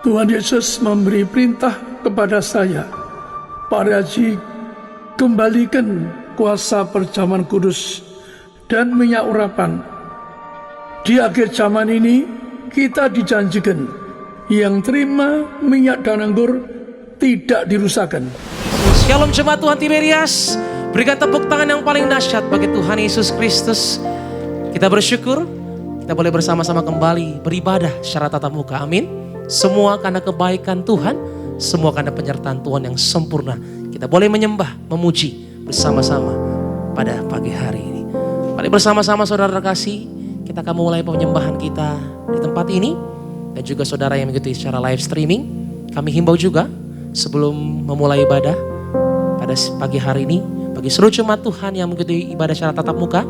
Tuhan Yesus memberi perintah kepada saya, Pak Haji, kembalikan kuasa perjamuan kudus dan minyak urapan. Di akhir zaman ini kita dijanjikan yang terima minyak dan anggur tidak dirusakkan. Shalom jemaat Tuhan Tiberias. Berikan tepuk tangan yang paling dahsyat bagi Tuhan Yesus Kristus. Kita bersyukur kita boleh bersama-sama kembali beribadah secara tatap muka. Amin. Semua karena kebaikan Tuhan, semua karena penyertaan Tuhan yang sempurna. Kita boleh menyembah, memuji bersama-sama pada pagi hari ini. Mari bersama-sama saudara kasih, kita akan mulai penyembahan kita di tempat ini. Dan juga saudara yang mengikuti secara live streaming, kami himbau juga sebelum memulai ibadah pada pagi hari ini, bagi seluruh jemaat Tuhan yang mengikuti ibadah secara tatap muka,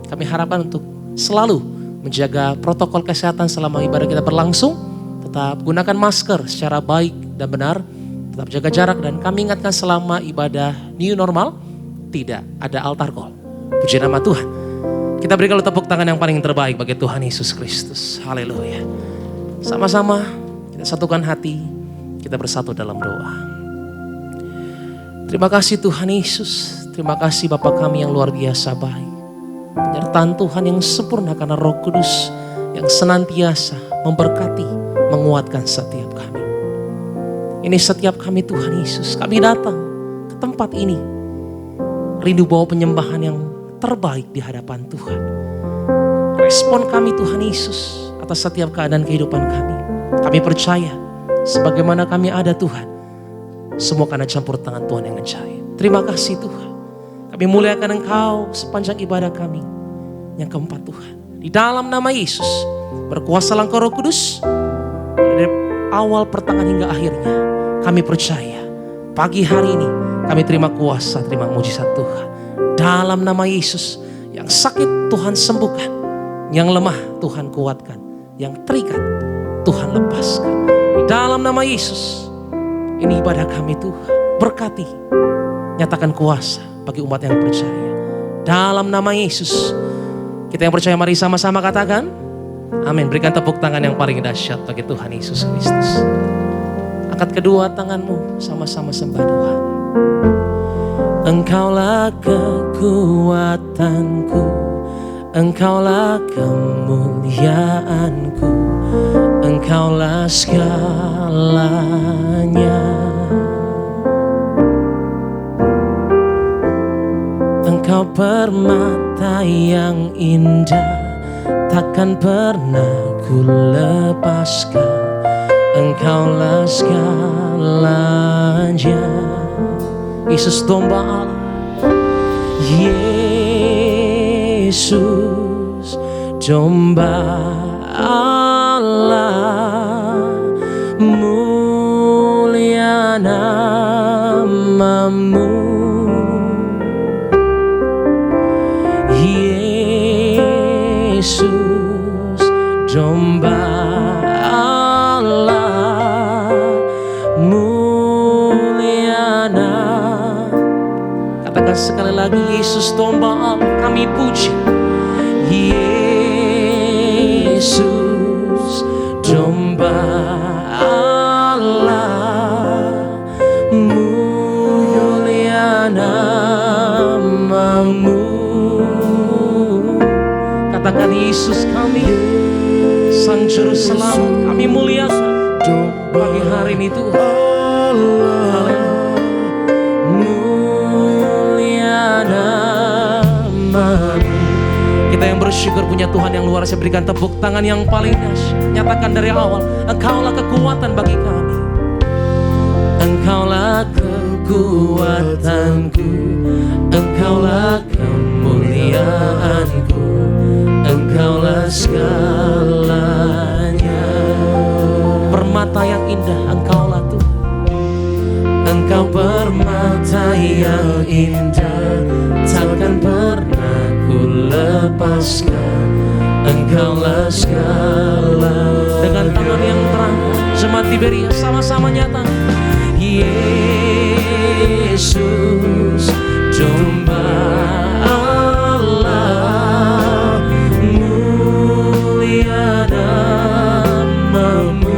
kami harapkan untuk selalu menjaga protokol kesehatan selama ibadah kita berlangsung. Tetap gunakan masker secara baik dan benar, tetap jaga jarak, dan kami ingatkan selama ibadah new normal tidak ada altar call. Puji nama Tuhan. Kita berikan tepuk tangan yang paling terbaik bagi Tuhan Yesus Kristus. Haleluya. Sama-sama kita satukan hati, kita bersatu dalam doa. Terima kasih Tuhan Yesus, terima kasih Bapa kami yang luar biasa baik. Penyertaan Tuhan yang sempurna karena Roh Kudus yang senantiasa memberkati, menguatkan setiap kami. Ini setiap kami Tuhan Yesus, kami datang ke tempat ini rindu bawa penyembahan yang terbaik di hadapan Tuhan. Respon kami Tuhan Yesus atas setiap keadaan kehidupan kami. Kami percaya sebagaimana kami ada Tuhan, semua karena campur tangan Tuhan yang mencahaya. Terima kasih Tuhan. Kami muliakan Engkau sepanjang ibadah kami yang keempat Tuhan. Di dalam nama Yesus, berkuasa Engkau Roh Kudus, dari awal pertengahan hingga akhirnya, kami percaya pagi hari ini kami terima kuasa, terima mujizat Tuhan. Dalam nama Yesus, yang sakit Tuhan sembuhkan, yang lemah Tuhan kuatkan, yang terikat Tuhan lepaskan. Di dalam nama Yesus, ini ibadah kami Tuhan. Berkati, nyatakan kuasa bagi umat yang percaya. Dalam nama Yesus, kita yang percaya mari sama-sama katakan amin. Berikan tepuk tangan yang paling dahsyat bagi Tuhan Yesus Kristus. Angkat kedua tanganmu, sama-sama sembah Tuhan. Engkaulah kekuatanku, Engkaulah kemuliaanku, Engkaulah segalanya. Engkau permata yang indah, takkan pernah ku lepaskan. Engkaulah segalanya. Yesus domba Allah, Yesus domba Allah, mulia namamu. Yesus domba Allah, mulia nama. Katakan sekali lagi, Yesus domba Allah, kami puji. Yesus domba Allah, mulia namamu. Katakan Yesus kami, Sang Juru Selamat, kami muliakan pagi hari ini Tuhan. Mulia namamu. Kita yang bersyukur punya Tuhan yang luar biasa, berikan tepuk tangan yang paling dahsyat. Nyatakan dari awal, Engkaulah kekuatan bagi kami. Engkaulah kekuatanku, Engkaulah kemuliaanku, Engkaulah segalanya. Permata yang indah, Engkaulah Tuhan. Engkau permata yang indah, takkan pernah ku lepaskan. Engkaulah segala. Dengan tangan yang terang, jemaat Tiberias sama-sama nyatakan, Yesus domba Allah, mulia namamu.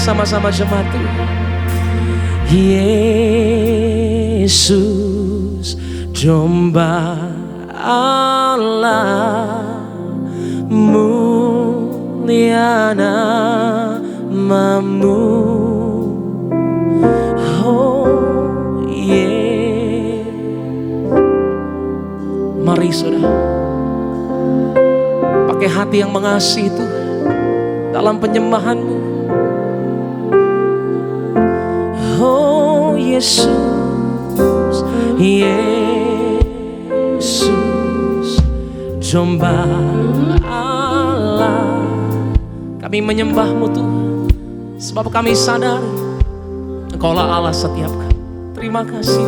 bersama-sama jemaat Tuhan. Yesus domba Allah, mulia namamu. Oh yeah. Mari saudara, pakai hati yang mengasihi Tuhan dalam penyembahanmu. Oh Yesus, Yesus domba Allah, kami menyembahmu Tuhan, sebab kami sadari Engkaulah Allah setiap kami. Terima kasih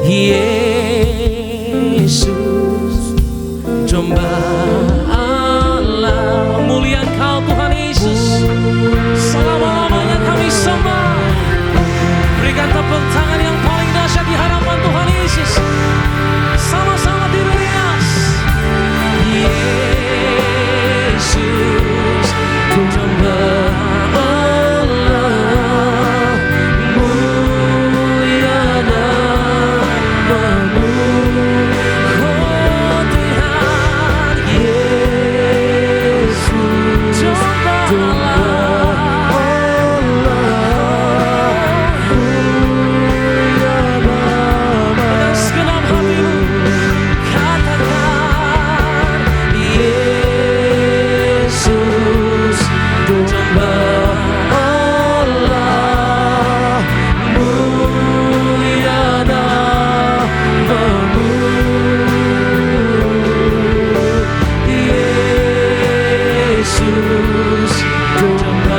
Yesus domba Allah, mulia Engkau Tuhan Yesus, selama-lamanya kami sembah. Berikan tepuk tangan yang paling dahsyat di hadapan Tuhan Yesus. Sama-sama dirias. Yesus domba Allah, mulia namamu. Oh Tuhan Yesus domba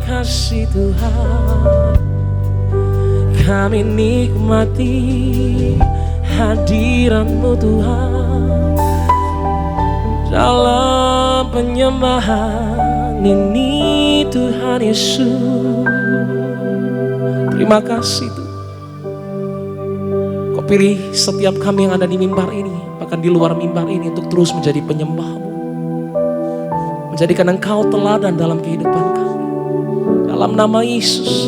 kasih Tuhan, kami nikmati hadirat-Mu Tuhan dalam penyembahan ini Tuhan Yesus. Terima kasih Tuhan. Kau pilih setiap kami yang ada di mimbar ini, bahkan di luar mimbar ini, untuk terus menjadi penyembah-Mu, menjadikan Engkau teladan dalam kehidupan kami. Dalam nama Yesus,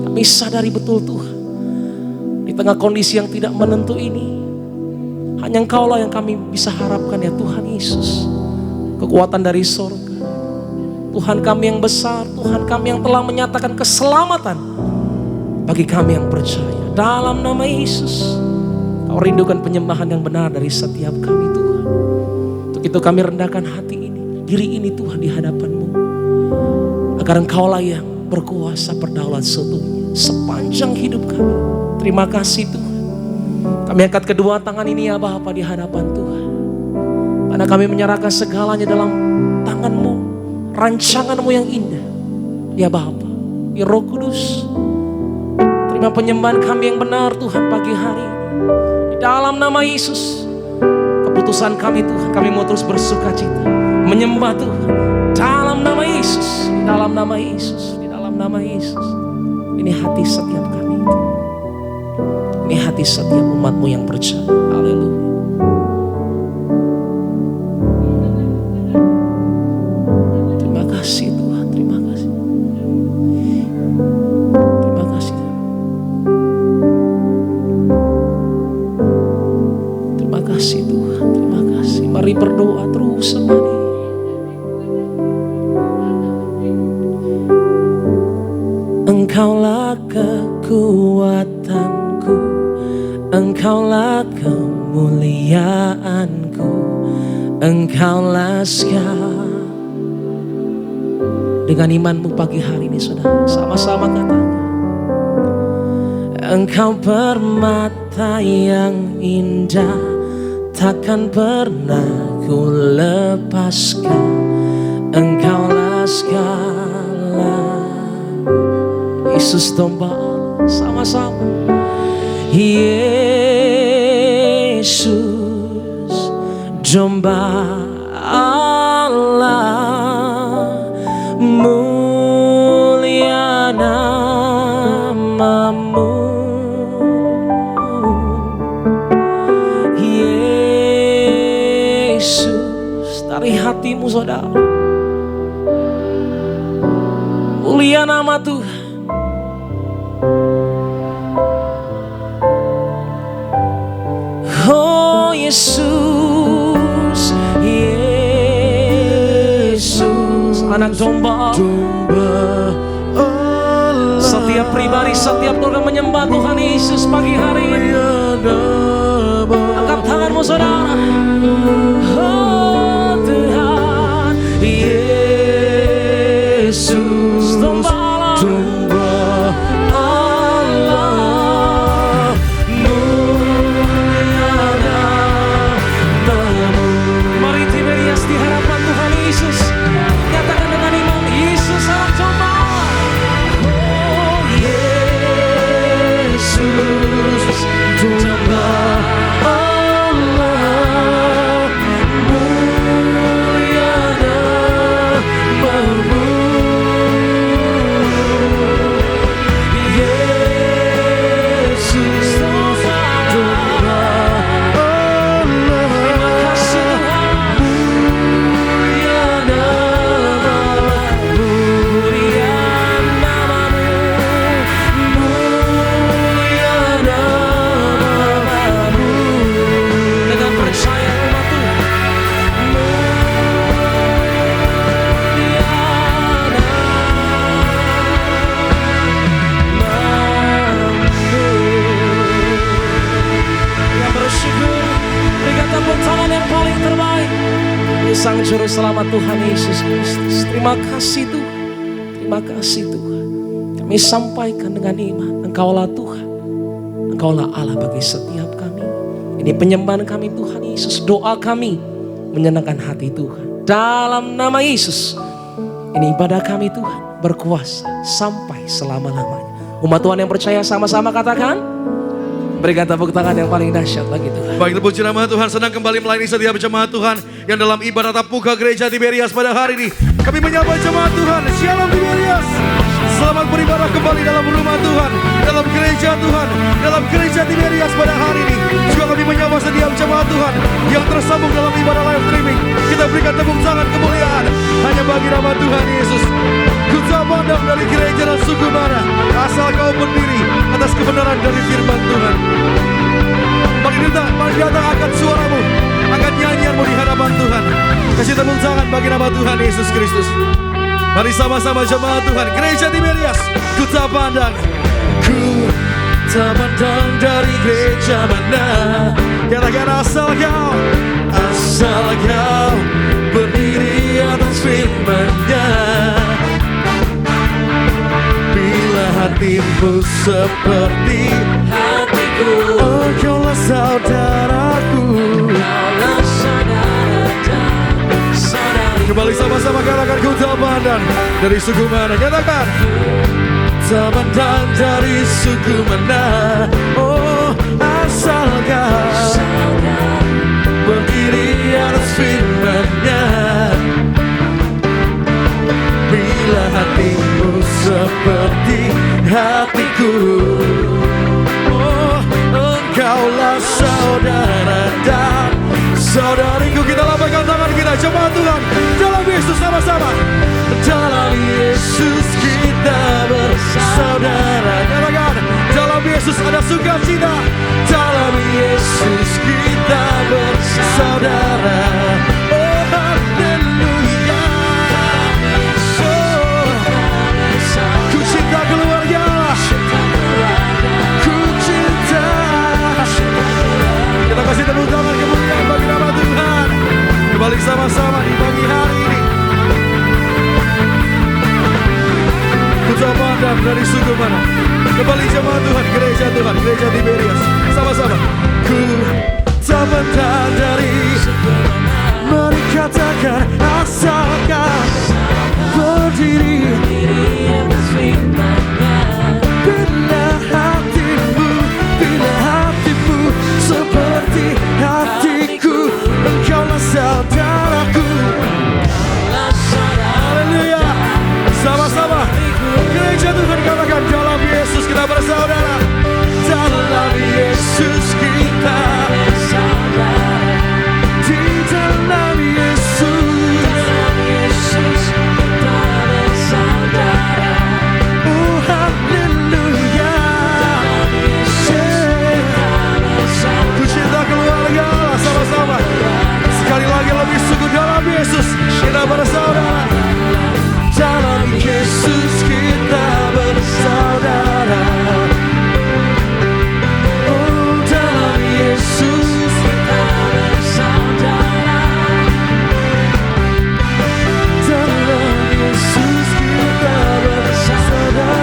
kami sadari betul Tuhan, di tengah kondisi yang tidak menentu ini, hanya Engkau-lah yang kami bisa harapkan ya Tuhan Yesus. Kekuatan dari sorga, Tuhan kami yang besar, Tuhan kami yang telah menyatakan keselamatan bagi kami yang percaya. Dalam nama Yesus, Kau rindukan penyembahan yang benar dari setiap kami Tuhan. Untuk itu kami rendahkan hati ini, diri ini Tuhan di hadapan-Mu, agar Engkau-lah yang berkuasa berdaulat seutuhnya sepanjang hidup kami. Terima kasih Tuhan. Kami angkat kedua tangan ini ya Bapa di hadapan Tuhan. Karena kami menyerahkan segalanya dalam tangan-Mu, rancangan-Mu yang indah. Ya Bapa, ya Roh Kudus, terima penyembahan kami yang benar Tuhan pagi hari ini. Di dalam nama Yesus, keputusan kami Tuhan, kami mau terus bersuka cita, menyembah Tuhan. Dalam nama Yesus, di dalam nama Yesus, di dalam nama Yesus. Ini hati setiap kami. Ini hati setiap umat-Mu yang percaya. Haleluya. Terima kasih Tuhan, terima kasih. Terima kasih. Terima kasih Tuhan, terima kasih. Mari berdoa terus sama Dia. Engkaulah kekuatanku, Engkaulah kemuliaanku, Engkaulah segala. Dengan imanmu pagi hari ini saudara, sama-sama katakan. Engkau permata yang indah, takkan pernah ku lepaskan. Engkaulah segala. Yesus domba Allah, sama-sama. Yesus domba Allah, mulia nama-Mu. Yesus, dari hatimu saudara, mulia nama Tuhan. Oh Yesus, Yesus, anak domba Allah. Setiap pribadi, setiap keluarga menyembah Tuhan Yesus pagi hari ini. Angkat tanganmu saudara. Oh Tuhan, Yesus, domba Allah. Sang Juru Selamat Tuhan Yesus Kristus. Terima kasih Tuhan, terima kasih Tuhan. Kami sampaikan dengan iman, Engkaulah Tuhan, Engkaulah Allah bagi setiap kami. Ini penyembahan kami Tuhan Yesus, doa kami menyenangkan hati Tuhan. Dalam nama Yesus, ini ibadah kami Tuhan, berkuasa sampai selama-lamanya. Umat Tuhan yang percaya sama-sama katakan, berikan tepuk tangan yang paling dahsyat lagi Tuhan. Baik, terpuji nama Tuhan. Senang kembali melayani setiap jemaat Tuhan yang dalam ibadah tatap muka gereja Tiberias pada hari ini. Kami menyapa jemaat Tuhan. Shalom Tiberias. Selamat beribadah kembali dalam rumah Tuhan, dalam gereja Tuhan, dalam gereja Tiberias pada hari ini. Juga kami menyapa setiap jemaat Tuhan yang tersambung dalam ibadah live streaming. Kita berikan tepuk tangan kemuliaan hanya bagi nama Tuhan Yesus. Kuta pandang dari gereja dan suku mana, asal kau berdiri atas kebenaran dari firman Tuhan. Mari datang angkat suaramu, angkat nyanyianmu di hadapan Tuhan. Kasih tepuk tangan bagi nama Tuhan Yesus Kristus. Mari sama-sama jemaat Tuhan, gereja Tiberias. Ku tak pandang dari gereja mana. Katakan asal kau berdiri atas firman-Nya. hatimu seperti hatiku. Engkaulah saudaraku. Kembali sama-sama katakan ku Tabanan dari suku mana? Katakan Taban dari suku mana? Oh asalkan berdiri atas firman-Nya. Bila hatimu seperti hatiku, oh engkaulah saudara dan saudariku. Kita lambaikan tangan kita, coba Tuhan. Dalam Yesus sama-sama. Dalam Yesus kita bersaudara. Katakan, dalam Yesus ada sukacita. Dalam Yesus kita bersaudara. Oh haleluya. Oh, ku cinta keluarga. Ku cinta. Kita kasih tepuk tangan kemuliaan bagi nama Tuhan. Kembali sama-sama di pagi hari ini. Putra Padang dari suku mana? Kembali jemaat Tuhan, gereja Tuhan, gereja Tiberias. Sama-sama. Ku tak bentang dari mari katakan asalkan berdiri. Bila hatimu seperti hatiku, engkaulah saudaraku. Haleluya. Sama-sama gereja Tuhan katakan, dalam Yesus kita bersaudara. Dalam Yesus kita bersaudara. Di dalam Yesus kita bersaudara. Oh haleluya. Ku cinta keluarga. Sama-sama sekali lagi lebih sungguh, dalam Yesus kita bersaudara. Dalam Yesus kita bersaudara. Oh dalam Yesus kita bersaudara. Dalam Yesus kita bersaudara.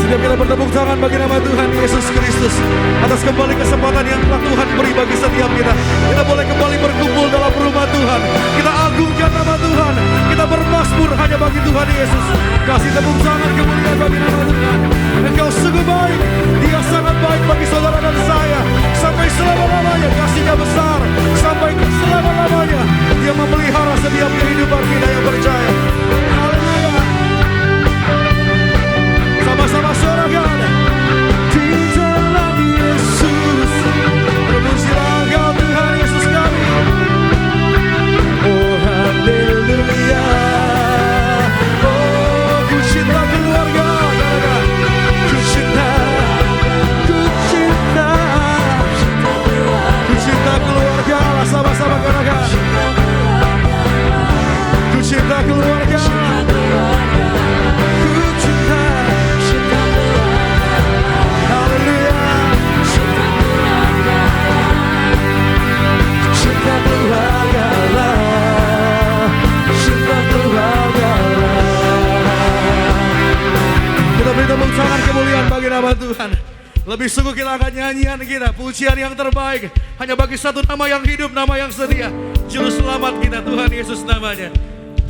Setiap kita bertepuk tangan bagi nama Tuhan Yesus Kristus atas kembali kesempatan yang telah Tuhan beri bagi setiap kita. Kita boleh kembali berkumpul dalam rumah Tuhan. Kita agungkan nama Tuhan. Kita bermazmur hanya bagi Tuhan Yesus. Kasih tepuk tangan kemuliaan bagi nama Tuhan. Engkau sungguh baik. Dia sangat baik bagi saudara dan saya. Sampai selama-lamanya kasihnya besar. Sampai selama-lamanya Dia memelihara setiap kehidupan kita yang percaya. Haleluya. Sama-sama sorakan. Di dalam Yesus terpujilah Engkau Tuhan Yesus kami. Oh haleluya. Oh ku cinta keluarga. Ku cinta. Ku cinta. Ku cinta keluarga. Sama-sama katakan. Ku cinta keluarga. Tepuk tangan kemuliaan bagi nama Tuhan. Lebih sungguh kita akan nyanyian kita, pujian yang terbaik hanya bagi satu nama yang hidup, nama yang setia, juru selamat kita Tuhan Yesus namanya.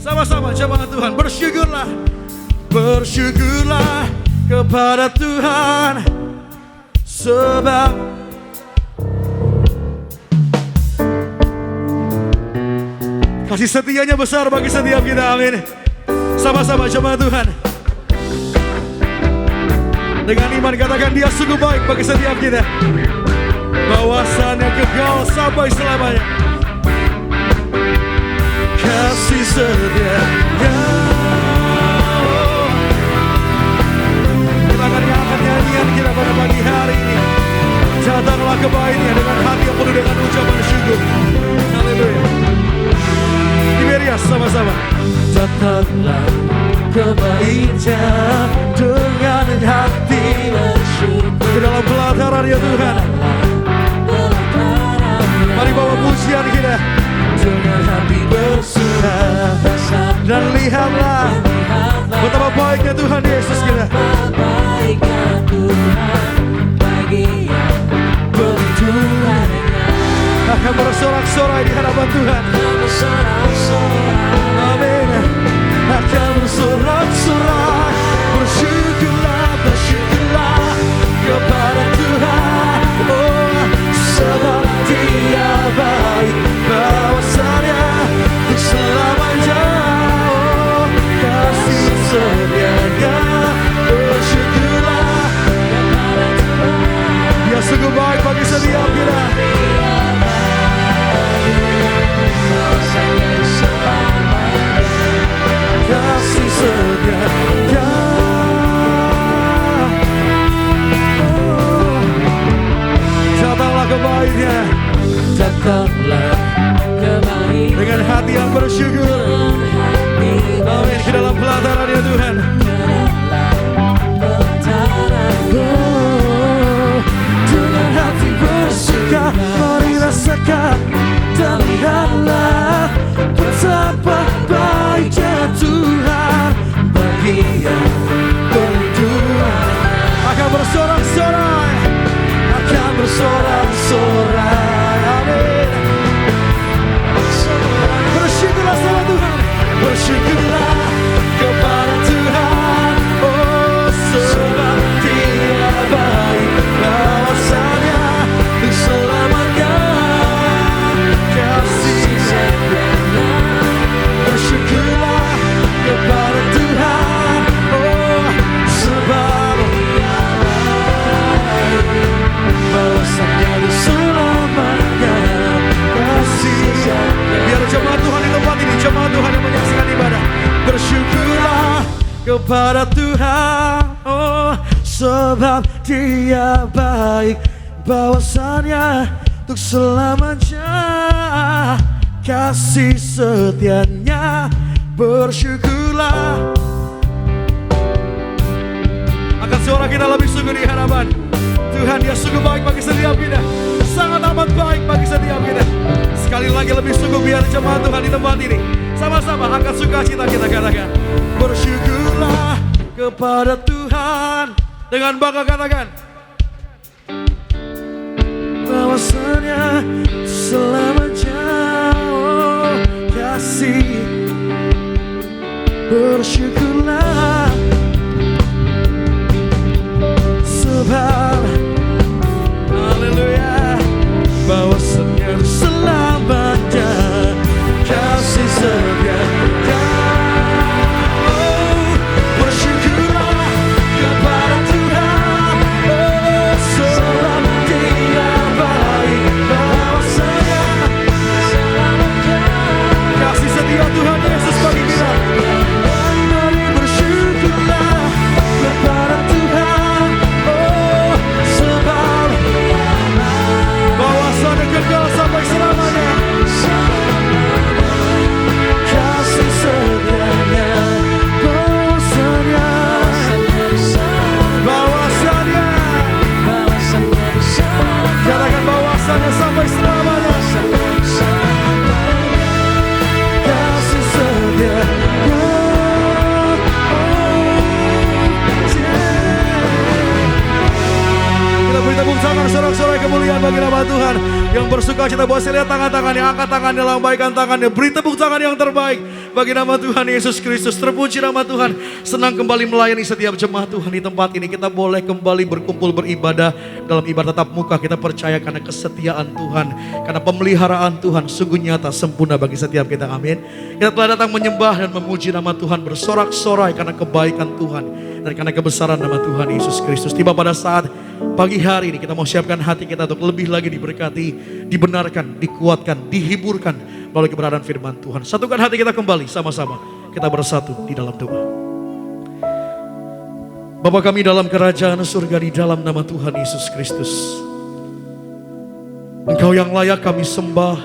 Sama-sama jemaat Tuhan, bersyukurlah, bersyukurlah kepada Tuhan sebab kasih setianya besar bagi setiap kita. Amin. Sama-sama jemaat Tuhan. Dengan iman katakan, Dia sungguh baik bagi setiap kita. Bahwasannya kekal sampai selamanya. Kasih setianya. Kita akan nyanyian kita pada pagi hari ini. Datanglah kebaiknya dengan hati yang penuh dengan ucapan syukur. Haleluya. Tiberias sama-sama. Datanglah kebaiknya dengan hati bersyukur. Ke dalam pelataran ya Tuhan. Mari bawa pujian kita dengan hati Betapa baiknya Tuhan Yesus kita. Baiknya Tuhan bagi yang berdoanya. Akan bersorak-sorai di hadapan Tuhan. Amin. Akan bersorak-sorai. Bersyukurlah, bersyukurlah kepada Tuhan. Oh, sebab Dia baik, bahwasanya untuk selamanya. Oh, kasih setianya. Bersyukurlah kepada Tuhan. Dia sungguh baik bagi setiap kita. Kasih setianya. Datanglah kebaikannya. Datanglah kebaikan Dengan hati yang bersyukur. Amin. Ke dalam pelataran ya Tuhan. Dengan hati bersuka, mari rasakan dan lihatlah betapa baiknya Tuhan bagi yang berdoa. Akan bersorak-sorai, akan bersorak-sorai. Amin. Bersyukurlah sama Tuhan, bersyukurlah kepada Tuhan. Oh, sebab Dia baik, bahwasanya untuk selamanya. Kasih setianya. Bersyukurlah kepada Tuhan. Oh, sebab Dia baik, bahwasanya untuk selamanya. Kasih. Biar jemaat Tuhan di tempat ini, jemaat Tuhan yang menyaksikan ibadah, bersyukurlah kepada Tuhan. Oh, sebab Dia baik, bahwasanya untuk selamanya. Kasih setianya. Bersyukurlah. Akan suara kita lebih sungguh di hadapan Tuhan. Dia sungguh baik bagi setiap kita, sangat amat baik bagi setiap kita. Sekali lagi lebih sungguh biar jemaat Tuhan di tempat ini sama-sama angkat sukacita kita katakan, bersyukurlah kepada Tuhan. Dengan bangga katakan, bahwasanya selamanya. Oh, kasih. Bersyukurlah sebab haleluya, bahwasanya selamanya. Kasih setianya. Oh, bersyukurlah kepada Tuhan. Oh, sebab Dia baik, bahwasanya selamanya. Kasih setia Tuhan Yesus bagi kita. Mari bersyukurlah kepada Tuhan. Oh, sebab bahwasanya kekal sampai selamanya. Kasih setianya. Bahwasanya katakan bahwasanya sampai selamanya. Kasih setianya. Kita beri tepuk tangan sorak-sorai kemuliaan bagi nama Tuhan. Yang bersuka cita buat saya lihat tangan-tangannya, angkat tangannya, lambaikan tangannya. Beri tepuk tangan yang terbaik bagi nama Tuhan Yesus Kristus. Terpuji nama Tuhan. Senang kembali melayani setiap jemaat Tuhan di tempat ini. Kita boleh kembali berkumpul beribadah dalam ibadah tatap muka. Kita percaya karena kesetiaan Tuhan, karena pemeliharaan Tuhan sungguh nyata sempurna bagi setiap kita. Amin. Kita telah datang menyembah dan memuji nama Tuhan, bersorak-sorai karena kebaikan Tuhan dan karena kebesaran nama Tuhan Yesus Kristus. Tiba pada saat pagi hari ini kita mau siapkan hati kita untuk lebih lagi diberkati, dibenarkan, dikuatkan, dihiburkan melalui keberadaan firman Tuhan. Satukan hati kita kembali sama-sama. Kita bersatu di dalam doa. Bapa kami dalam kerajaan surga, di dalam nama Tuhan Yesus Kristus, Engkau yang layak kami sembah,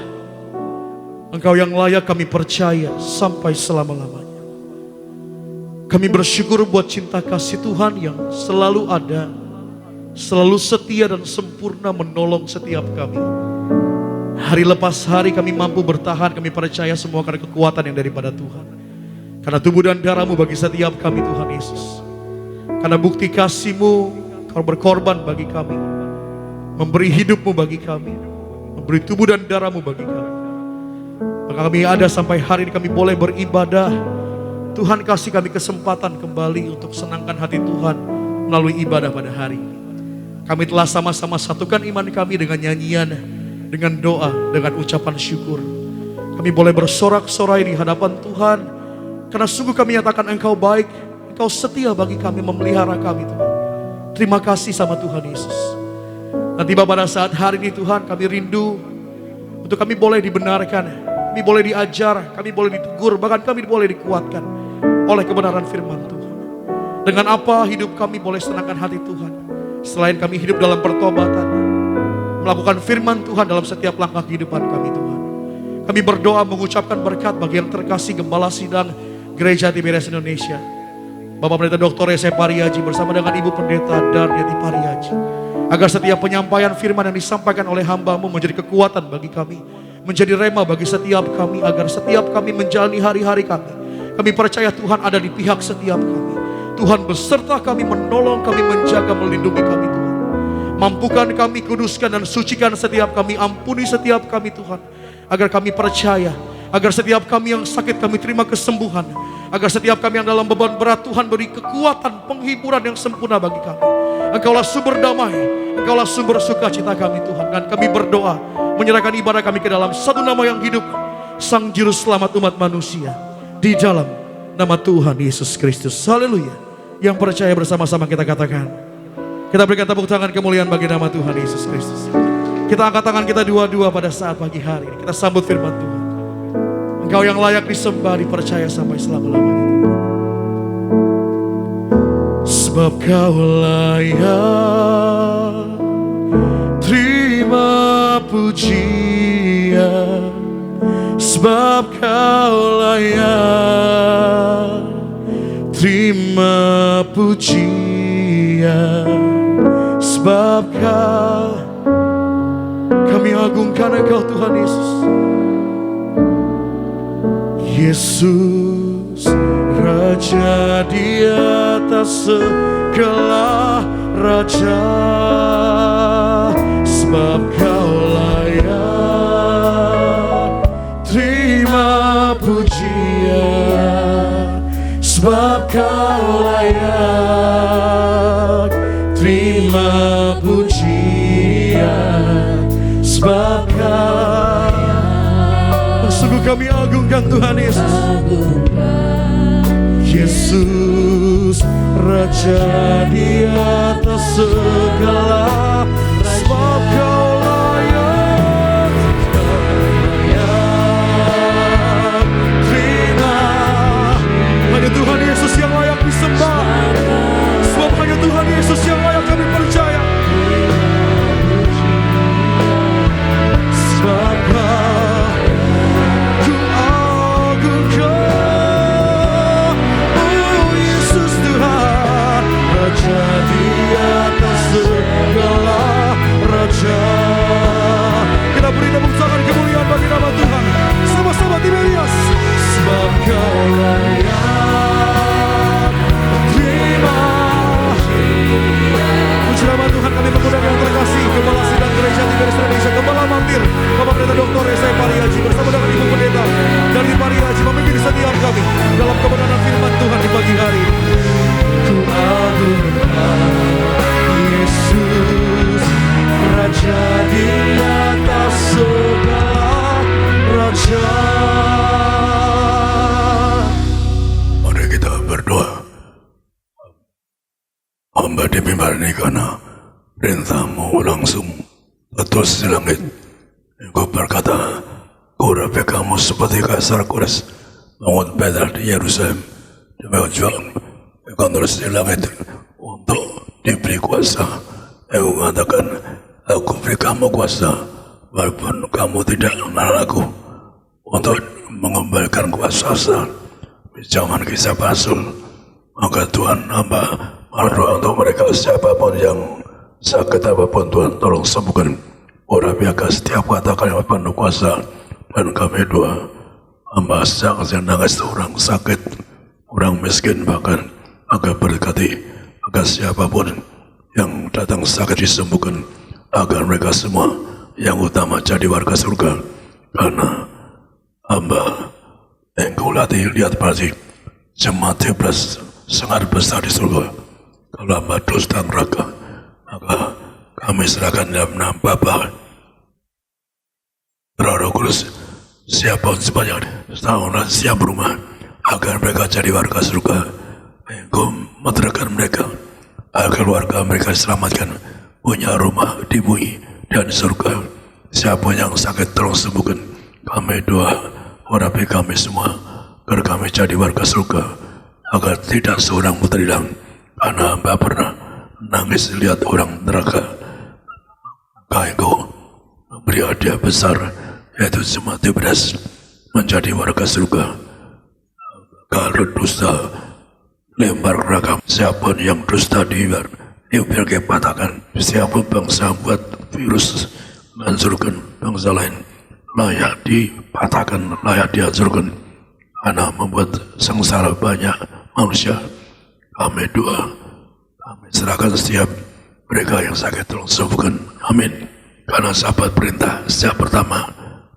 Engkau yang layak kami percaya sampai selama-lamanya. Kami bersyukur buat cinta kasih Tuhan yang selalu ada, selalu setia dan sempurna menolong setiap kami. Hari lepas hari kami mampu bertahan, kami percaya semua karena kekuatan yang daripada Tuhan. Karena tubuh dan darah-Mu bagi setiap kami Tuhan Yesus. Karena bukti kasih-Mu, Kau berkorban bagi kami. Memberi hidup-Mu bagi kami. Memberi tubuh dan darah-Mu bagi kami. Maka kami ada sampai hari ini kami boleh beribadah. Tuhan kasih kami kesempatan kembali untuk senangkan hati Tuhan melalui ibadah pada hari ini. Kami telah sama-sama satukan iman kami dengan nyanyian, dengan doa, dengan ucapan syukur. Kami boleh bersorak-sorai di hadapan Tuhan. Karena sungguh kami nyatakan Engkau baik, Engkau setia bagi kami, memelihara kami Tuhan. Terima kasih sama Tuhan Yesus. Dan tiba pada saat hari ini Tuhan, kami rindu untuk kami boleh dibenarkan, kami boleh diajar, kami boleh ditegur, bahkan kami boleh dikuatkan oleh kebenaran firman Tuhan. Dengan apa hidup kami boleh senangkan hati Tuhan, selain kami hidup dalam pertobatan, melakukan firman Tuhan dalam setiap langkah kehidupan kami Tuhan. Kami berdoa mengucapkan berkat bagi yang terkasih Gembala Sidang Gereja Tiberias Indonesia, Bapak Pendeta Dr. Yese Pariaji bersama dengan Ibu Pendeta Daryati Pariaji, agar setiap penyampaian firman yang disampaikan oleh hamba-Mu menjadi kekuatan bagi kami, menjadi rema bagi setiap kami, agar setiap kami menjalani hari-hari kami. Kami percaya Tuhan ada di pihak setiap kami. Tuhan beserta kami, menolong kami, menjaga, melindungi kami Tuhan. Mampukan kami, kuduskan dan sucikan setiap kami, ampuni setiap kami Tuhan. Agar kami percaya, agar setiap kami yang sakit kami terima kesembuhan. Agar setiap kami yang dalam beban berat Tuhan beri kekuatan, penghiburan yang sempurna bagi kami. Engkaulah sumber damai, Engkaulah sumber sukacita kami Tuhan. Dan kami berdoa, menyerahkan ibadah kami ke dalam satu nama yang hidup, Sang Juru Selamat umat manusia. Di dalam nama Tuhan Yesus Kristus. Haleluya. Yang percaya bersama-sama kita katakan. Kita berikan tepuk tangan kemuliaan bagi nama Tuhan Yesus Kristus. Kita angkat tangan kita dua-dua pada saat pagi hari ini. Kita sambut firman Tuhan. Engkau yang layak disembah, dipercaya sampai selama-lamanya. Sebab Kau layak terima pujian. Sebab Kau layak terima pujian. Sebab kami agungkan Engkau Tuhan Yesus. Yesus Raja di atas segala raja. Sebab Kau layak terima pujian. Sebab Kau layak terima pujian. Sebab sungguh kami agungkan Tuhan Yesus. Yesus Raja di atas segala. Sebab Kau layak terima. Hanya Tuhan Yesus yang layak disembah. Sebab hanya Tuhan Yesus yang layak kami percaya. Sebab Ku agungkan, oh Yesus Tuhan, Raja di atas segala raja. Kita beri tepuk tangan kemuliaan bagi nama Tuhan. Sama-sama Tiberias. Sebab Kau layak terima. Puji nama Tuhan, kami mengundang yang terkasih Gembala Sidang Gereja Tiberias Indonesia, Gembala Mampir Bapak Pendeta Dr. Yese Pariaji bersama dengan Ibu Pendeta dari Pariaji memimpin setiap kami dalam kebenaran firman Tuhan di pagi hari ini. Ku agungkan Yesus Raja di atas segala raja. Mari kita berdoa. Hamba dipimpin ini karena perintah-Mu langsung terus di langit. Engkau berkata, Kurapi kamu seperti Kaisar Kores bangun pedal di Yerusalem demi perjuangan. Engkau terus di langit untuk diberi kuasa. Engkau mengatakan, aku beri kamu kuasa walaupun kamu tidak mengenal aku, untuk mengembalikan kuasa zaman Kisah Rasul. Maka Tuhan hamba berdoa untuk mereka, siapapun yang sakit apapun Tuhan tolong sembuhkan. Urapiakan setiap kata-kata yang penuh kuasa. Dan kami doa hamba sedang nangis orang sakit orang miskin bahkan agar berkati, agar siapapun yang datang sakit disembuhkan, agar mereka semua yang utama jadi warga surga. Karena hamba Engkau latih lihat pasti jemaat 13 sangat besar di surga. Kalau hamba dusta neraka, maka kami serahkan dalam nama Bapa, Roh Kudus, siapapun sebanyak tahun siap rumah, agar mereka jadi warga surga. Engkau menterangkan mereka, agar warga mereka diselamatkan, punya rumah di bumi dan surga. Siapa yang sakit tolong sembuhkan. Kami doa, urapi kami semua, agar kami jadi warga surga, agar tidak seorang pun terhilang. Karena hamba pernah nangis lihat orang neraka. Maka Engkau memberi hadiah besar, yaitu jemaat 13 menjadi warga surga. Kalau dusta lempar neraka, siapa yang dusta dibiar patahkan. Siapa bangsa buat virus menghancurkan bangsa lain, layak dipatahkan, layak dihancurkan, karena membuat sengsara banyak manusia. Kami doa, kami serahkan setiap mereka yang sakit tolong sembuhkan. Amin. Karena sahabat perintah sejak pertama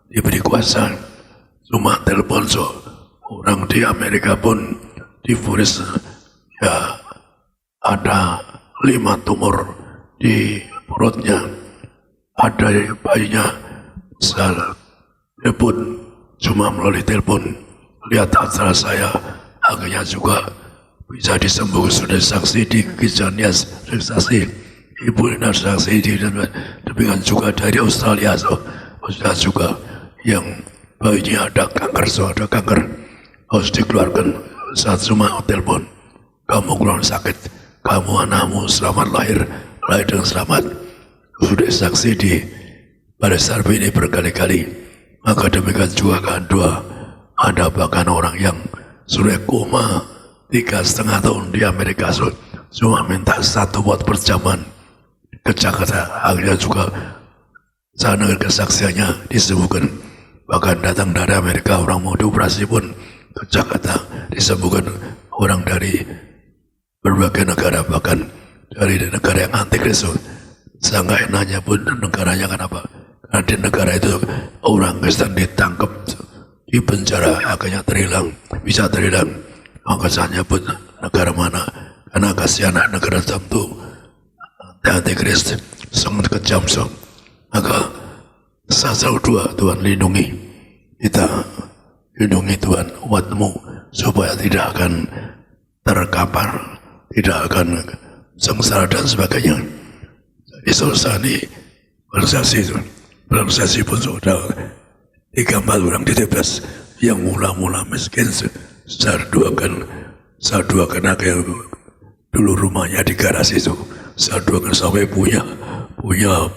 diberi kuasa, cuma telepon orang di Amerika pun difonis ya ada 5 tumor di perutnya, ada bayinya. Saya telepon, cuma melalui telepon lihat acara saya, akhirnya juga bisa disembuh. Sudah saksi di Kijanias, saksi Ibu Lina, saksi di demikian juga dari Australia, sudah juga yang bayinya ada kanker, ada kanker harus dikeluarkan. Saat cuma telepon, kamu keluar sakit, kamu anakmu selamat lahir dengan selamat. Sudah saksi di pada saat ini berkali-kali. Maka demikian juga kan doa, ada bahkan orang yang sudah koma 3,5 tahun di Amerika, cuma minta 1 watt per jaman ke Jakarta, akhirnya juga sana kesaksiannya disembuhkan. Bahkan datang dari Amerika orang mau dioperasi pun ke Jakarta disembuhkan. Orang dari berbagai negara, bahkan dari negara yang antikristus. Sangat enaknya pun negaranya kenapa? Karena di negara itu orang Kristen ditangkap, di penjara, akhirnya terhilang, bisa terhilang. Makanya pun negara mana? Karena kasihan negara tertentu antikristus sangat kejam. Maka saya doa, Tuhan lindungi kita, lindungi Tuhan umatmu supaya tidak akan terkapar, tidak akan sengsara dan sebagainya. Jadi selesai ini organisasi pun sudah 3-4 orang di TPS yang mula-mula miskin. Saya doakan anak yang dulu rumahnya di garasi itu, saya doakan sampai punya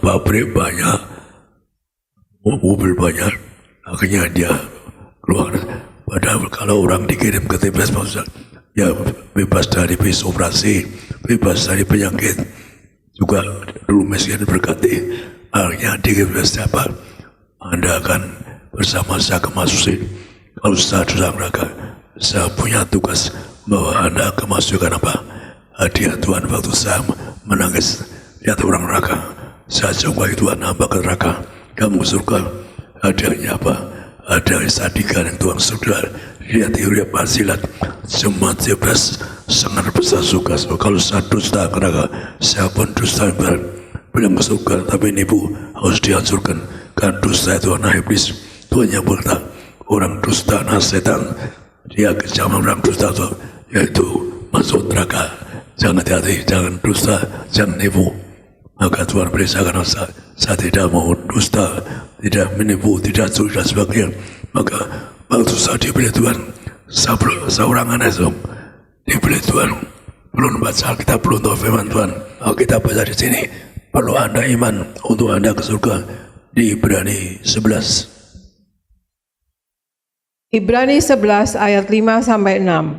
pabrik banyak, mobil banyak, akhirnya dia keluar. Padahal kalau orang dikirim ke TPS ya bebas dari bis operasi, bebas dari penyakit, juga dulu miskin berkati. Akhirnya dikirim siapa? Anda akan bersama saya ke Masusin. Kalau saya sudah neraka, saya punya tugas bahwa Anda kemasukan apa? Hadiah Tuhan waktu saya menangis lihat orang neraka. Saya coba Tuhan hamba ke neraka, kamu surga. Hadiahnya apa? Ada sadika yang Tuhan sudah lihat Yuria Pasilat jemaat 11 sangat besar suka. Kalau saya dusta neraka, saya pun dusta belum ke surga, tapi nipu harus dihancurkan. Karena dusta itu anak iblis. Tuhan yang berkata orang dusta, anak setan, dia kejaman orang dusta itu, yaitu masuk neraka. Jangan hati-hati, jangan dusta, jangan nipu. Maka Tuhan perintahkan saya tidak mau dusta, tidak menipu, tidak curi dan sebagainya. Maka waktu saya diberi Tuhan, seorang anak diberi Tuhan, belum baca kita, belum tahu firman Tuhan. Kalau kita baca di sini, perlu Anda iman untuk Anda ke surga. Di Ibrani 11. Ibrani 11 ayat 5-6.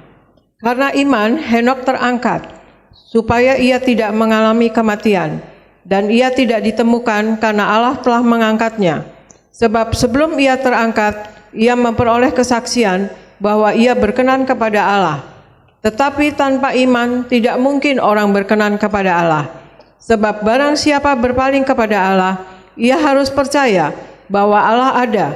Karena iman Henok terangkat supaya ia tidak mengalami kematian, dan ia tidak ditemukan karena Allah telah mengangkatnya. Sebab sebelum ia terangkat, ia memperoleh kesaksian bahwa ia berkenan kepada Allah. Tetapi tanpa iman tidak mungkin orang berkenan kepada Allah. Sebab barang siapa berpaling kepada Allah, ia harus percaya bahwa Allah ada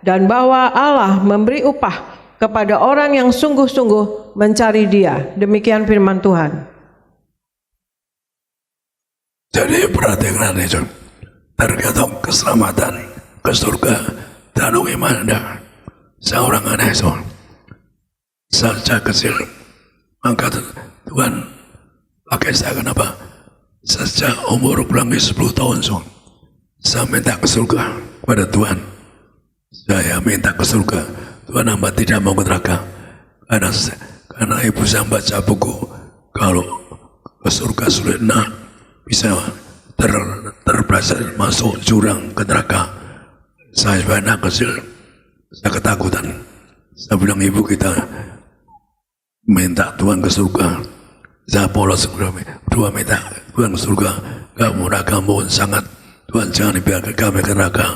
dan bahwa Allah memberi upah kepada orang yang sungguh-sungguh mencari Dia. Demikian firman Tuhan. Jadi perhatikan itu, tergantung keselamatan ke surga dan iman Anda. Seorang anak itu sejak kecil, maka Tuhan pakai saya kenapa? Sejak umur kurang 10 tahun saya minta ke surga kepada Tuhan. Saya minta ke surga, Tuhan hamba tidak mau ke neraka. Karena ibu saya baca buku, kalau ke surga sulit bisa terpeleset masuk jurang ke neraka. Saya sebagai anak kecil, saya ketakutan. Saya bilang, ibu kita minta Tuhan ke surga. Saya polos dua minta Tuhan ke surga. Kamu neraka mohon sangat. Tuhan jangan biarkan kami ke neraka.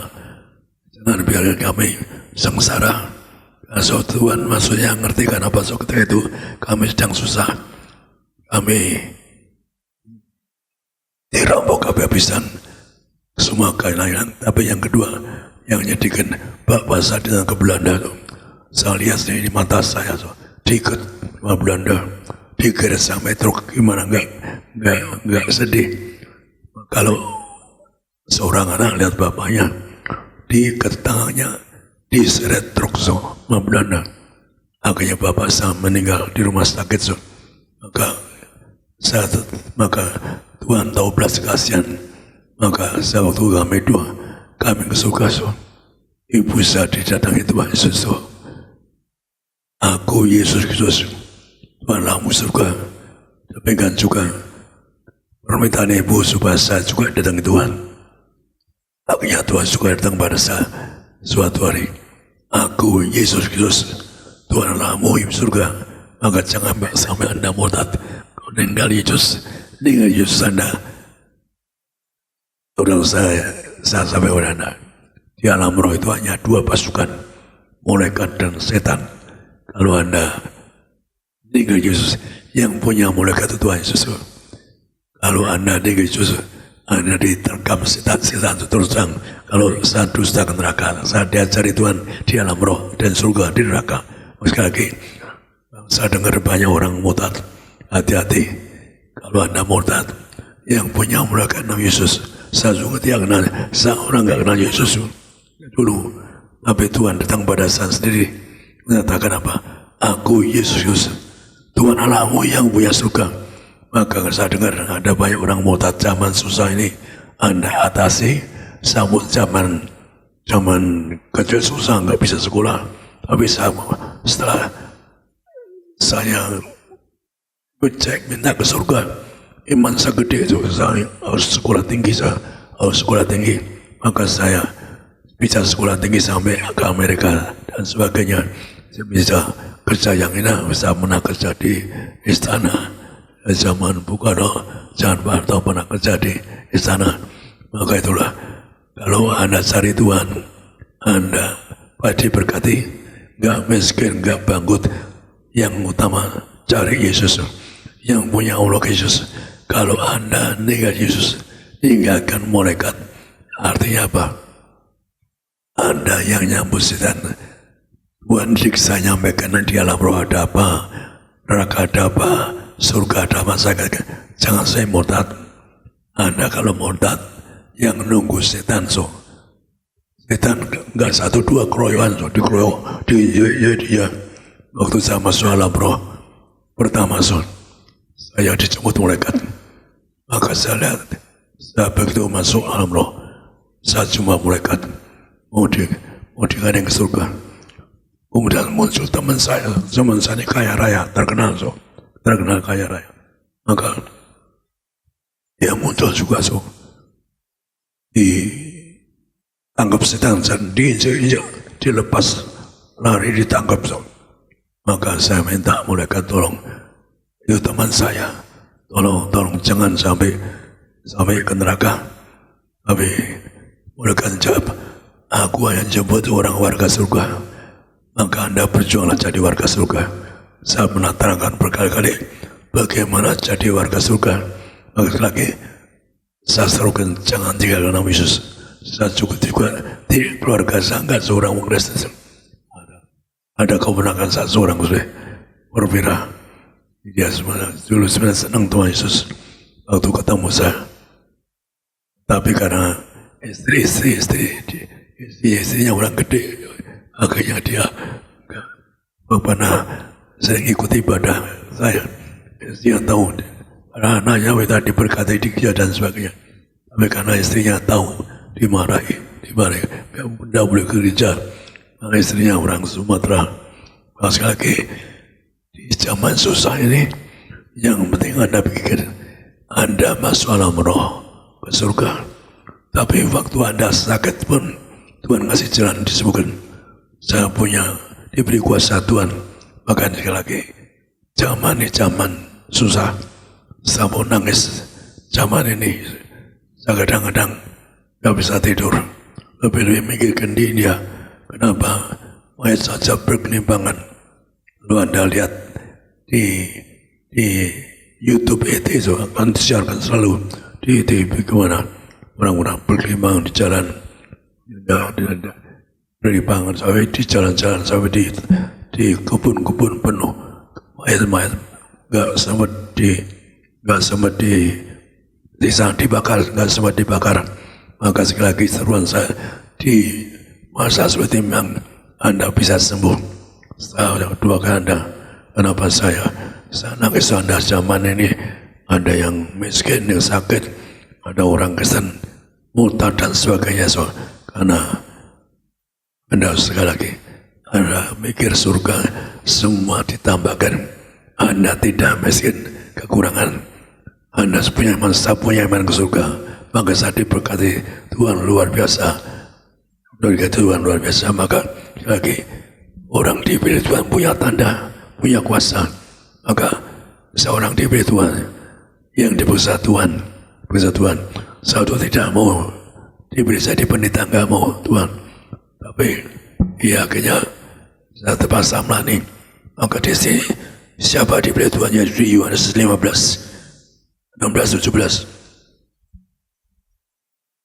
Jangan biarkan kami sengsara. So, Tuhan maksudnya ngerti kan apa so ketika itu kami sedang susah. Kami dirampok habis-habisan semua kekayaan. Tapi yang kedua yang nyedihkan, bapak saya datang ke Belanda. Saya lihat ini mata saya diikat sama Belanda, diikat sampai truk, gimana enggak sedih. Kalau seorang anak lihat bapaknya diikat tangannya, diseret truk sama Belanda, akhirnya bapak saya meninggal di rumah sakit. Maka Tuhan tahu belas kasihan. Maka saya waktu kami ke surga, ibu saya didatangi Tuhan Yesus. Aku Yesus Kristus, Tuhanlah surga. Tapi kan juga permintaan ibu supaya saya juga datangi Tuhan. Akhirnya Tuhan juga datang pada saya suatu hari. Aku Yesus Kristus, Tuhanlah surga. Maka jangan sampai Anda murtad. Kau tinggal Yesus, dengan Yesus Anda. Saudara saya sampai pada Anda, di alam roh itu hanya dua pasukan, malaikat dan setan. Kalau Anda dengan Yesus, yang punya malaikat itu Tuhan Yesus. Kalau Anda dengan Yesus, Anda diterkam setan itu terus terang. Kalau saya dusta ke neraka, saya diajari Tuhan di alam roh dan surga di neraka. Sekali lagi, saya dengar banyak orang murtad. Hati-hati, kalau Anda murtad, yang punya malaikat nama Yesus. Saya juga tidak kenal, saya orang nggak kenal Yesus dulu. Tapi Tuhan datang pada saya sendiri, mengatakan apa? Aku Yesus Kristus, Tuhan Allahmu yang punya surga. Maka saya dengar ada banyak orang murtad zaman susah ini, Anda atasi. Sambut zaman kecil susah nggak bisa sekolah. Tapi setelah saya cek minta ke surga, iman saya gede itu, saya harus sekolah tinggi, maka saya bisa sekolah tinggi sampai ke Amerika dan sebagainya. Saya bisa kerja yang enak, bisa pernah kerja di istana zaman Bukaro, jangan Barto pernah kerja di istana. Maka itulah, kalau Anda cari Tuhan, Anda pasti berkati, nggak miskin, nggak bangkrut. Yang utama cari Yesus, yang punya Allah Yesus. Kalau Anda dengan Yesus, tinggalkan malaikat. Artinya apa? Anda yang nyambut setan. Tuhan diksa nyampaikan di alam roh ada apa, neraka ada apa, surga ada apa. Jangan saya murtad. Anda kalau murtad, yang nunggu setan setan nggak satu dua keroyokan dikeroyok dia. Waktu saya masuk alam roh pertama saya dijemput malaikat. Maka saya lihat, saya begitu masuk alam roh, saya jumpa malaikat mau digandeng ke surga. Kemudian muncul teman saya ini kaya raya, terkenal kaya raya. Maka dia muncul juga dianggap setan, diinjak, dilepas, lari ditangkap. Maka saya minta malaikat tolong, itu teman saya, tolong jangan sampai ke neraka. Tapi malaikat jawab, aku hanya jemput orang warga surga. Maka Anda berjuanglah jadi warga surga. saya pernah terangkan berkali-kali bagaimana jadi warga surga. Lagi-lagi saya serukan jangan tinggalkan nama Yesus. Saya juga di keluarga saya nggak seorang orang Kristen. Ada kebenaran saya seorang perwira. Dia dulu sebenarnya senang Tuhan Yesus waktu ketemu saya. Tapi karena istrinya orang gede, akhirnya dia nggak pernah sering ikut ibadah saya. Dia tahu karena anaknya minta diberkati di gereja dan sebagainya. Tapi karena istrinya tahu dimarahi, tidak boleh ke gereja. Karena istrinya orang Sumatera. Sekali lagi di zaman susah ini, yang penting Anda pikir Anda masuk alam roh ke surga. Tapi waktu Anda sakit pun Tuhan kasih jalan disebutkan. Saya diberi kuasa Tuhan. Maka sekali lagi zaman ini zaman susah. Saya mau nangis zaman ini. Saya kadang-kadang gak bisa tidur. Lebih mikirkan dia. Kenapa mayat saja berkelimpangan. Lalu Anda lihat di YouTube itu akan disiarkan selalu di TV kemana orang-orang berkelimpangan di jalan dari pangan sampai di jalan-jalan sampai di kebun-kebun penuh mayat-mayat nggak sempat dibakar. Maka sekali lagi seruan saya di masa seperti yang Anda bisa sembuh. Saya doakan Anda. Kenapa saya nangis Anda zaman ini ada yang miskin, yang sakit, ada orang Kristen murtad dan sebagainya. Karena Anda sekali lagi Anda mikir surga semua ditambahkan. Anda tidak miskin kekurangan. Anda punya iman ke surga. Maka saat diberkati Tuhan luar biasa. Tuhan luar biasa. Maka lagi orang dipilih Tuhan punya tanda, punya kuasa. Maka seorang dipilih Tuhan yang dipaksa Tuhan. Saya tidak mau diberi jadi pendeta, nggak mau Tuhan. Tapi ya akhirnya saya terpaksa melani. Maka di sini siapa dipilih Tuhan ya di Yohanes 15, 16, 17.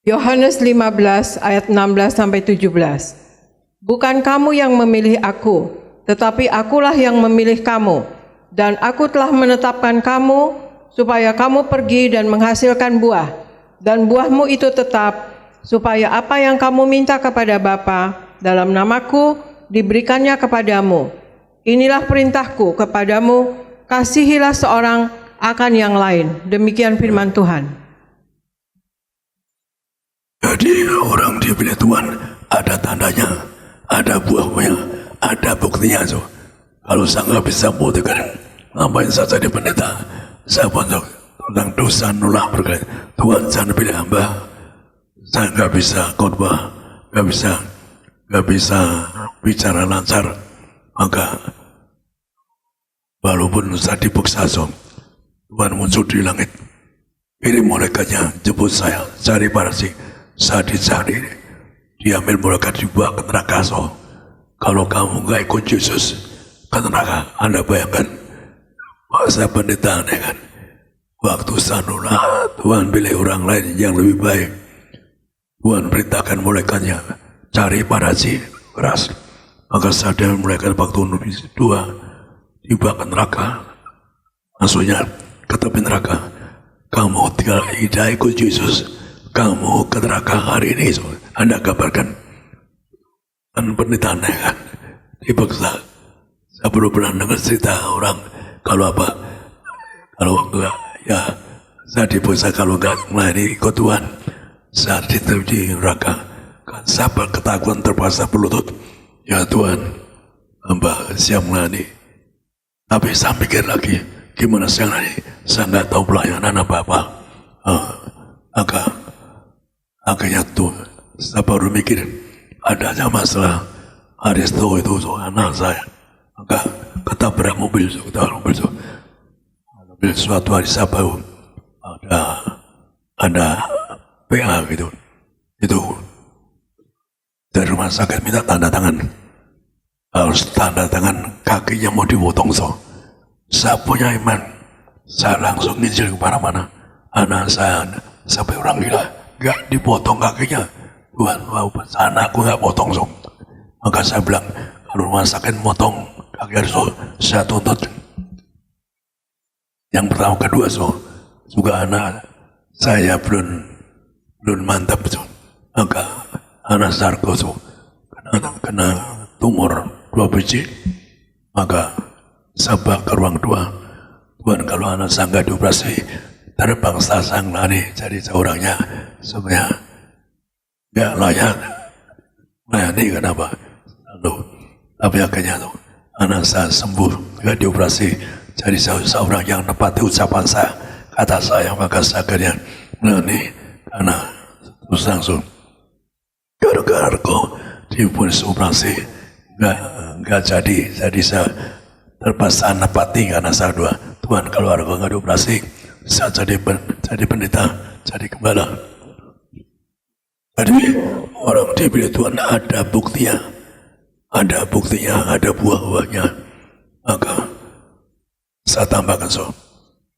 Yohanes 15 ayat 16 sampai 17. Bukan kamu yang memilih aku, tetapi akulah yang memilih kamu, dan aku telah menetapkan kamu supaya kamu pergi dan menghasilkan buah, dan buahmu itu tetap, supaya apa yang kamu minta kepada Bapa dalam namaku diberikannya kepadamu. Inilah perintahku kepadamu, kasihilah seorang akan yang lain. Demikian firman Tuhan. Jadi orang dipilih Tuhan ada tandanya, ada buahnya, ada buktinya. Kalau saya nggak bisa buktikan, ngapain saya jadi pendeta? Saya pondok tentang dosa nolak berkali. Tuhan jangan pilih hamba. Saya nggak bisa khotbah, nggak bisa bicara lancar. Maka walaupun saya dipaksa, Tuhan muncul di langit, kirim malaikatnya jemput saya, cari parasi. Saya dicari, diambil malaikat dibawa ke neraka. Kalau kamu nggak ikut Yesus ke neraka, Anda bayangkan masa pendeta aneh kan? Waktu sanula Tuhan pilih orang lain yang lebih baik. Tuhan perintahkan malaikatnya cari parasi keras. Maka sadar malaikat waktu nulis 2 dibawa ke neraka, maksudnya ke tepi neraka. Kamu tidak ikut Yesus, kamu ke neraka hari ini. Anda kabarkan kan pendeta aneh kan? Dipaksa. Saya belum pernah dengar cerita orang kalau enggak ya saya dipaksa kalau enggak melayani ikut Tuhan. Saat di neraka kan saya berketakutan terpaksa berlutut, ya Tuhan hamba siap melayani. Tapi saya pikir lagi gimana saya melayani, saya nggak tahu pelayanan apa-apa. Akhirnya tuh saya baru mikir adanya masalah Aristo itu anak saya. Maka ketabrak mobil suatu hari saya baru ada PA gitu. Itu dari rumah sakit minta tanda tangan. Harus tanda tangan kakinya mau dipotong Saya punya iman. Saya langsung nginjil kemana-mana. Anak saya sampai orang gila, gak dipotong kakinya. Tuhan mau anakku gak potong. So. Maka saya bilang, kalau rumah sakit motong kaki harus saya tuntut. Yang pertama, kedua, juga anak saya belum mantap. Maka anak Sarko kena tumor 2 biji. Maka saya bawa ke ruang 2. Tuhan, kalau anak saya nggak dioperasi, terbang sang lari jadi seorangnya sebenarnya nggak layak melayani. Kenapa? Lalu tapi akhirnya anak saya sembuh, nggak dioperasi, jadi seorang yang nepati ucapan saya, kata saya. Maka saya akhirnya melayani anak terus langsung. Gara-gara kau dioperasi nggak jadi saya terpaksa nepati karena saya doa, Tuhan kalau ada nggak dioperasi, saya jadi pendeta, jadi gembala. Jadi orang diberi Tuhan ada buktinya, ada buah-buahnya. Maka saya tambahkan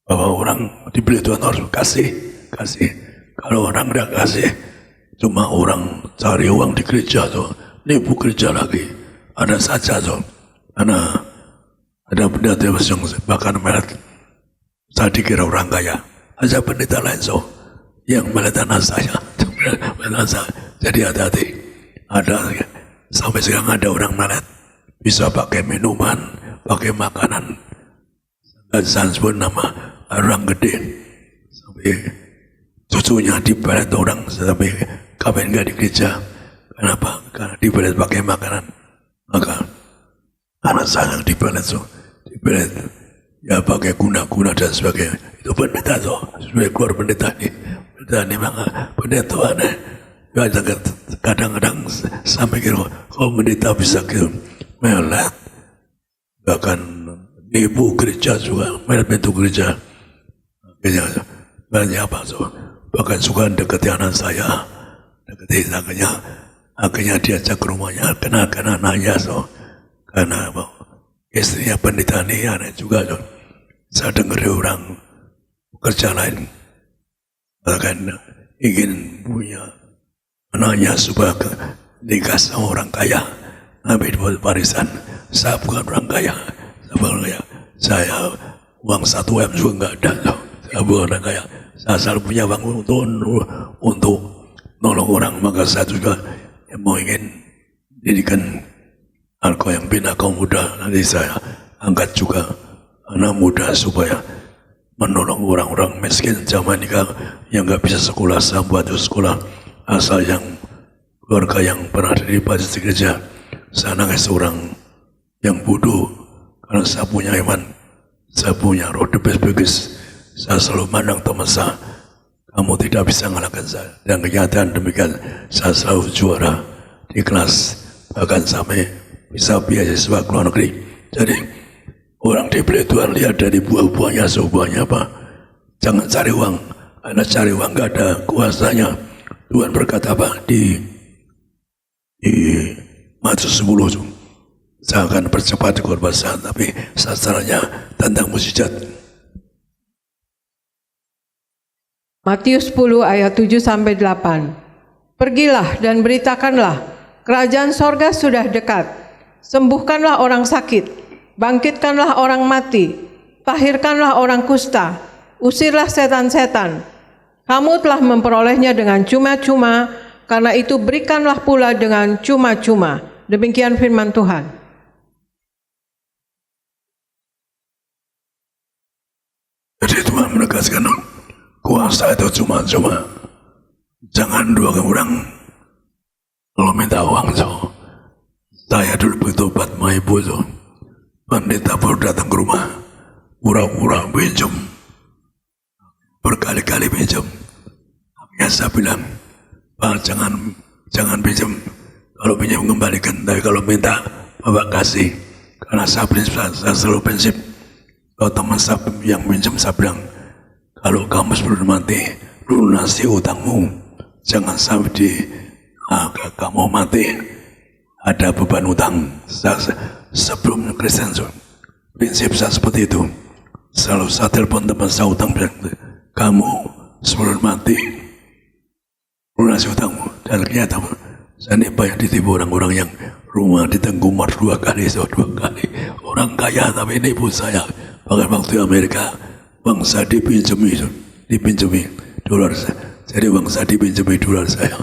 bahwa orang diberi Tuhan harus kasih. Kalau orang tidak kasih, cuma orang cari uang di gereja nipu gereja lagi. Ada saja karena ada pendeta yang bahkan melihat, saya dikira orang kaya, aja pendeta lain yang melihat anak saya. Jadi hati-hati. Ada sampai sekarang ada orang melihat bisa pakai minuman, pakai makanan. Dan sebut nama orang gede, sampai cucunya dibelet orang sampai kawin nggak di gereja. Kenapa? Karena dibelet pakai makanan. Maka anak saya dibelet dibelet ya pakai guna-guna dan sebagainya. Itu pendeta sudah keluar pendeta ini maka pendeta aneh. Kadang-kadang sampai kira kalau pendeta bisa gitu melet, bahkan nipu gereja juga, melet pintu gereja. Akhirnya apa bahkan suka dekati anak saya, dekati akhirnya diajak ke rumahnya, kenal anaknya karena istrinya pendeta ini aneh juga. Saya dengar orang pekerja lain bahkan ingin punya anaknya supaya nikah sama orang kaya, ambil warisan. Saya bukan orang kaya, saya uang 1 M juga nggak ada. Saya bukan orang kaya, saya selalu punya uang untuk nolong orang. Maka saya juga mau ingin didikan anak yang bina kaum muda. Nanti saya angkat juga anak muda supaya menolong orang-orang miskin zaman ini yang nggak bisa sekolah. Saya buat sekolah asal yang keluarga yang pernah di basis gereja. Saya nangis orang yang bodoh karena saya punya iman, saya punya roh the best. Saya selalu mandang teman saya, kamu tidak bisa mengalahkan saya. Dan kenyataan demikian, saya selalu juara di kelas, bahkan sampai bisa beasiswa ke luar negeri. Jadi orang diberi Tuhan lihat dari buah-buahnya, sebuahnya apa. Jangan cari uang, karena cari uang gak ada kuasanya. Tuhan berkata apa di Matius 10, saya akan percepat korban saya, tapi sasarannya tentang mukjizat. Matius 10 ayat 7-8. Pergilah dan beritakanlah, kerajaan sorga sudah dekat. Sembuhkanlah orang sakit, bangkitkanlah orang mati, tahirkanlah orang kusta, usirlah setan-setan. Kamu telah memperolehnya dengan cuma-cuma, karena itu berikanlah pula dengan cuma-cuma. Demikian firman Tuhan. Jadi Tuhan menegaskan, kuasa itu cuma-cuma. Jangan dua orang kalau minta uang. Saya dulu bertobat sama ibu. Pendeta baru datang ke rumah, pura-pura pinjam, berkali-kali pinjam. Akhirnya saya bilang, Pak, jangan pinjam. Kalau pinjam kembalikan, tapi kalau minta Bapak kasih. Karena saya selalu prinsip, kalau teman saya yang pinjam, saya bilang, kalau kamu sebelum mati lunasi utangmu, jangan sampai kamu mati ada beban utang. Sebelum Kristen prinsip saya seperti itu. Selalu saya telepon teman saya utang bilang, kamu sebelum mati lunasi utangmu. Dan ternyata saya ini banyak ditipu orang-orang yang rumah di Tengkumar 2 kali, 2 kali. Orang kaya tapi nipu saya. Bahkan waktu Amerika, bang saya dipinjami dolar saya. Jadi bang saya dipinjami dolar saya.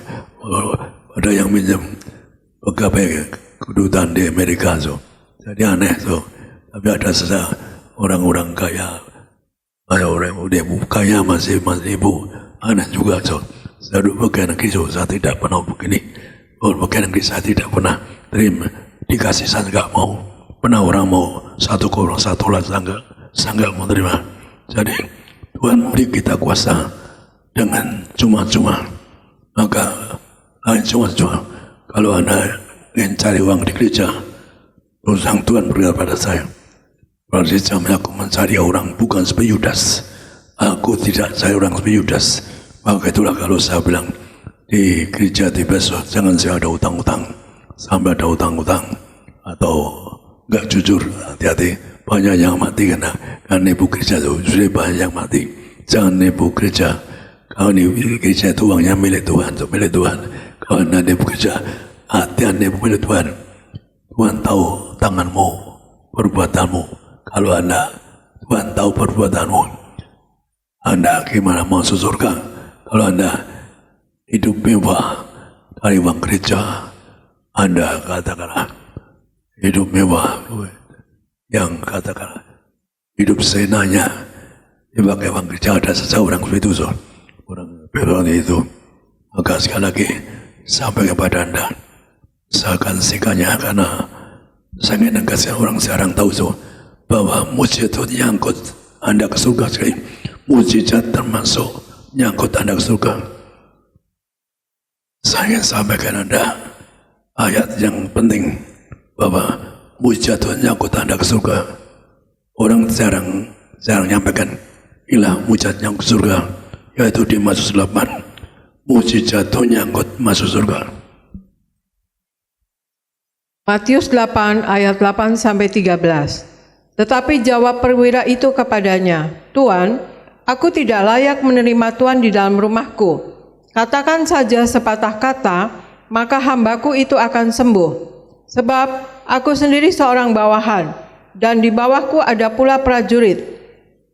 Ada yang minjem pegawai kedutaan di Amerika. So. Jadi aneh. So. Tapi ada orang-orang kaya, ada orang udah kaya masih nipu. Aneh juga. So. Saya dulu pakai negeri, so. Saya tidak pernah begini. Pakai negeri saya tidak pernah terima. Dikasih saya nggak mau. Pernah orang mau satu korang satu lah saya nggak mau terima. Jadi Tuhan beri kita kuasa dengan cuma-cuma. Maka lain cuma-cuma. Kalau Anda ingin cari uang di gereja, terus Sang Tuhan berkata pada saya, berarti aku mencari orang bukan seperti Yudas. Aku tidak cari orang seperti Yudas. Maka itulah kalau saya bilang di gereja di besok jangan saya ada utang-utang, sampai ada utang-utang atau nggak jujur, hati-hati. Banyak yang mati karena nipu gereja itu, sudah banyak yang mati. Jangan nipu gereja. Kalau nipu gereja itu uangnya milik Tuhan, milik Tuhan. Kalau Anda nipu gereja, hati-hati nipu milik Tuhan. Tuhan tahu tanganmu, perbuatanmu. Kalau Tuhan tahu perbuatanmu, Anda gimana masuk surga? Kalau Anda hidup mewah dari uang gereja, Anda katakanlah hidup mewah, yang katakanlah hidup senanya dipakai uang gereja. Ada seseorang seperti itu, orang itu. Maka sekali lagi sampai kepada Anda, saya akan sikannya karena saya ingin kasih orang sekarang tahu bahwa mujizat itu nyangkut Anda ke surga sekali. Mujizat termasuk nyangkut Anda ke surga. Saya ingin sampaikan Anda ayat yang penting bahwa mujizat Tuhan nyangkut Anda ke surga. Orang jarang nyampaikan ilah mujizat yang ke surga, yaitu di Mazmur 8. Mujizat Tuhan nyangkut masuk surga. Matius 8 ayat 8 sampai 13. Tetapi jawab perwira itu kepadanya, Tuan, aku tidak layak menerima Tuan di dalam rumahku. Katakan saja sepatah kata, maka hambaku itu akan sembuh. Sebab aku sendiri seorang bawahan, dan di bawahku ada pula prajurit.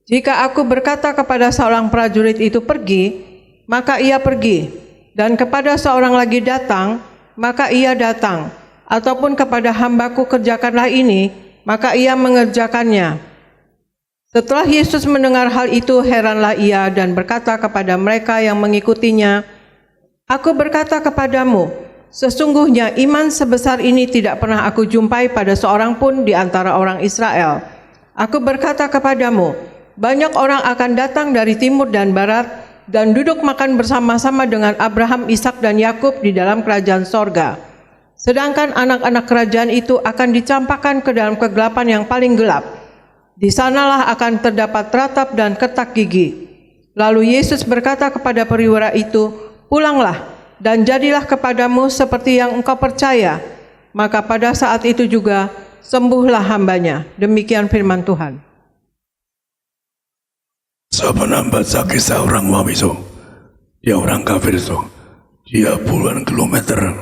Jika aku berkata kepada seorang prajurit itu pergi, maka ia pergi. Dan kepada seorang lagi datang, maka ia datang. Ataupun kepada hambaku kerjakanlah ini, maka ia mengerjakannya. Setelah Yesus mendengar hal itu, heranlah ia dan berkata kepada mereka yang mengikutinya, Aku berkata kepadamu, sesungguhnya iman sebesar ini tidak pernah aku jumpai pada seorang pun di antara orang Israel. Aku berkata kepadamu, banyak orang akan datang dari timur dan barat dan duduk makan bersama-sama dengan Abraham, Ishak dan Yakub di dalam kerajaan sorga. Sedangkan anak-anak kerajaan itu akan dicampakkan ke dalam kegelapan yang paling gelap. Di sanalah akan terdapat ratap dan ketak gigi. Lalu Yesus berkata kepada perwira itu, pulanglah dan jadilah kepadamu seperti yang engkau percaya. Maka pada saat itu juga sembuhlah hambanya. Demikian firman Tuhan. Saya pernah baca kisah orang Moab, dia orang kafir, dia puluhan kilometer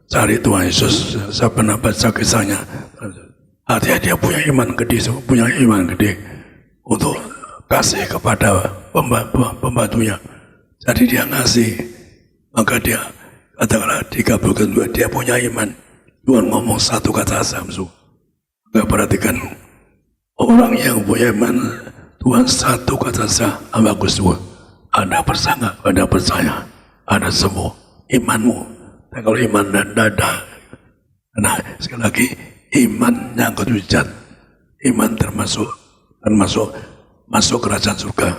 cari Tuhan Yesus. Saya pernah baca kisahnya. Artinya dia punya iman gede, untuk kasih kepada pembantunya. Jadi dia ngasih, maka dia katakanlah dikabulkan juga. Dia punya iman. Tuhan ngomong satu kata Samsu. Maka perhatikan orang yang punya iman, Tuhan satu kata saja, bagus Tuhan. Anda percaya, Anda sembuh. Imanmu. Nah, kalau iman dan dada, nah sekali lagi iman nyangkut mujizat. Iman termasuk masuk kerajaan surga.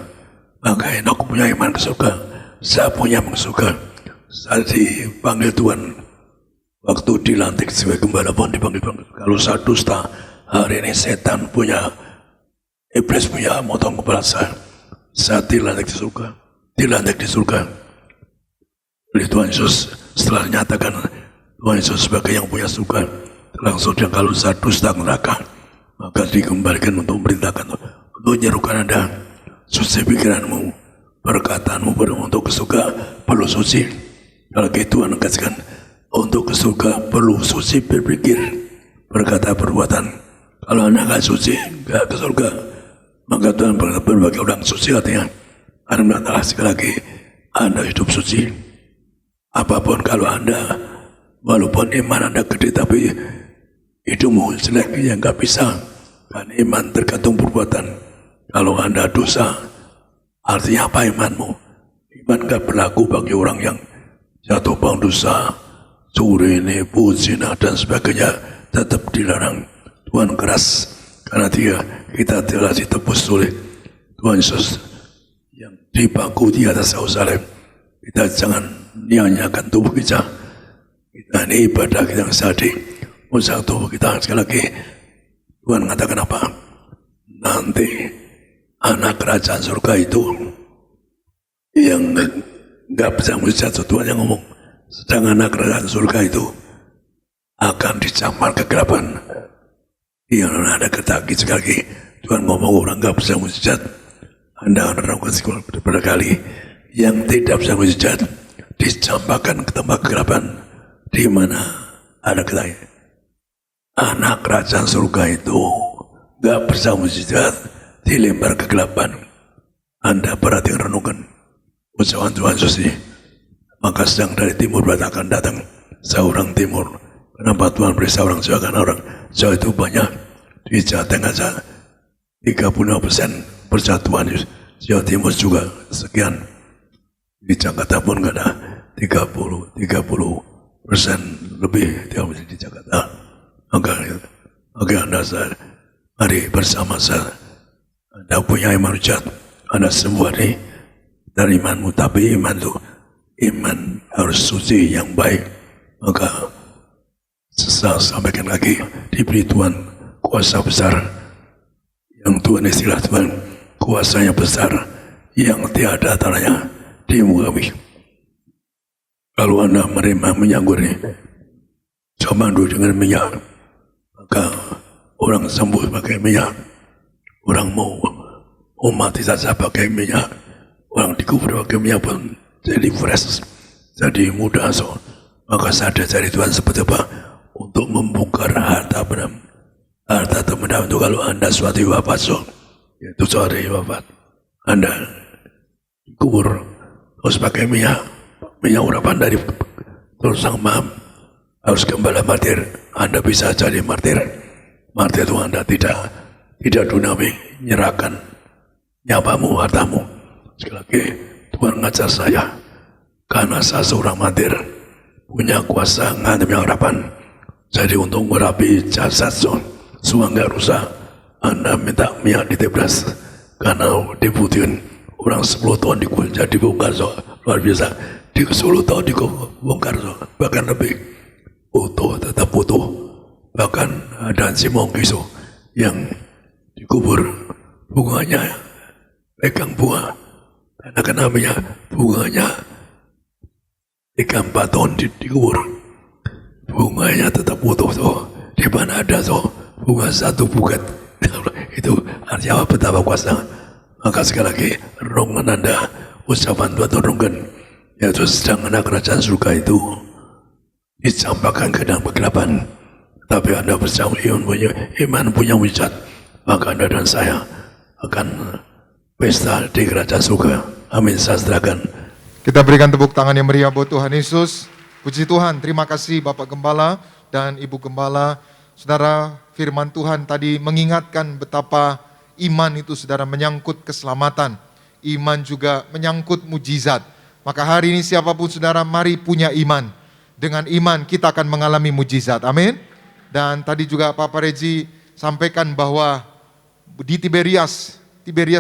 Maka Henok punya iman ke surga. Saya punya iman ke surga. Saya dipanggil Tuhan. Waktu dilantik sebagai gembala pun dipanggil Tuhan. Kalau saya dusta, hari ini setan punya, iblis punya motong kepala saya. Saya dilantik di surga. Oleh Tuhan Yesus, setelah nyatakan Tuhan Yesus sebagai yang punya surga, langsung dia kalau saya dusta neraka. maka dikembalikan untuk memerintahkan untuk menyerukan Anda suci pikiranmu, perkataanmu untuk ke surga perlu suci. Kalau Tuhan kasihkan untuk ke surga perlu suci berpikir, berkata, perbuatan. Kalau Anda nggak suci, nggak ke surga, maka Tuhan berbagi orang suci hatinya. Karena sekali lagi Anda hidup suci. Apapun kalau Anda, walaupun iman Anda gede tapi hidupmu jelek, ya nggak bisa. Karena iman tergantung perbuatan. Kalau Anda dosa, artinya apa imanmu? Iman nggak berlaku bagi orang yang jatuh bang dosa, curi, nipu, zina dan sebagainya, tetap dilarang. Tuhan keras karena kita telah ditebus oleh Tuhan Yesus yang dibangku di atas Yerusalem. Kita jangan nyanyiakan tubuh kita. Kita ini ibadah kita yang sadis. Usaha tubuh kita sekali lagi. Tuhan mengatakan apa? Nanti anak kerajaan surga itu yang nggak bisa mujizat, Tuhan yang ngomong. Sedang anak kerajaan surga itu akan dicampar kegelapan. Yang ada ketagi sekali lagi. Tuhan ngomong orang nggak bisa mujizat. Anda akan melakukan beberapa kali. Yang tidak bisa mujizat dicampakkan ke tempat kegelapan. Di mana ada ketagi. Anak kerajaan surga itu nggak bisa mujizat, dilempar kegelapan. Anda perhatikan, renungkan ucapan Tuhan Yesus. Maka sedang dari timur akan datang seorang timur. Kenapa Tuhan beri seorang Jawa? Karena orang Jawa itu banyak. Di Jawa Tengah 35% persatuan. Jawa Timur juga sekian. Di Jakarta pun ada 30% lebih di Jakarta. Maka Anda mari bersama saya. Anda punya iman hujat. Anda semua ini dari imanmu, tapi iman itu iman harus suci yang baik. Maka saya sampaikan lagi, diberi Tuhan kuasa besar. Yang Tuhan istilah Tuhan, kuasanya besar yang tiada taranya di muka bumi. Kalau Anda menerima minyak goreng, comandu dengan minyak, maka orang sembuh pakai minyak. Orang mau mati saja pakai minyak. Orang dikubur pakai minyak pun jadi fresh, jadi muda. Maka sadar dari Tuhan seperti apa? Untuk membongkar harta benda. Harta benda itu kalau Anda suatu wafat, itu suatu wafat, Anda kubur terus pakai minyak urapan dari terus sang mam harus kembali martir. Anda bisa jadi martir. Martir itu Anda tidak duniawi, nyerahkan nyawamu, hartamu. Sekali lagi Tuhan ngajar saya, karena saya seorang martir punya kuasa ngadem yang harapan. Jadi untuk merapi jasad semua nggak rusak, Anda minta minyak ditebras. Karena dibutuhin orang 10 tahun dibongkar luar biasa. Di 10 tahun dibongkar bahkan lebih utuh, tetap utuh. Bahkan ada Simongki yang dikubur bunganya pegang bunga. Karena kenapa bunganya 4 tahun dikubur. Bunganya tetap utuh di mana ada bunga satu buket. Itu artinya apa? Betapa kuasa. Maka sekali lagi renungan Anda, ucapan Tuhan renungan, yaitu sedang anak kerajaan surga itu dicampakkan ke dalam kegelapan. Tapi Anda bersama iman punya mujizat, maka Anda dan saya akan pesta di kerajaan surga. Amin. Saya serahkan. Kita berikan tepuk tangan yang meriah buat Tuhan Yesus. Puji Tuhan, terima kasih Bapak Gembala dan Ibu Gembala. Saudara, firman Tuhan tadi mengingatkan betapa iman itu saudara menyangkut keselamatan. Iman juga menyangkut mujizat. Maka hari ini siapapun saudara, mari punya iman. Dengan iman kita akan mengalami mujizat. Amin. Dan tadi juga Papa Regi sampaikan bahwa di Tiberias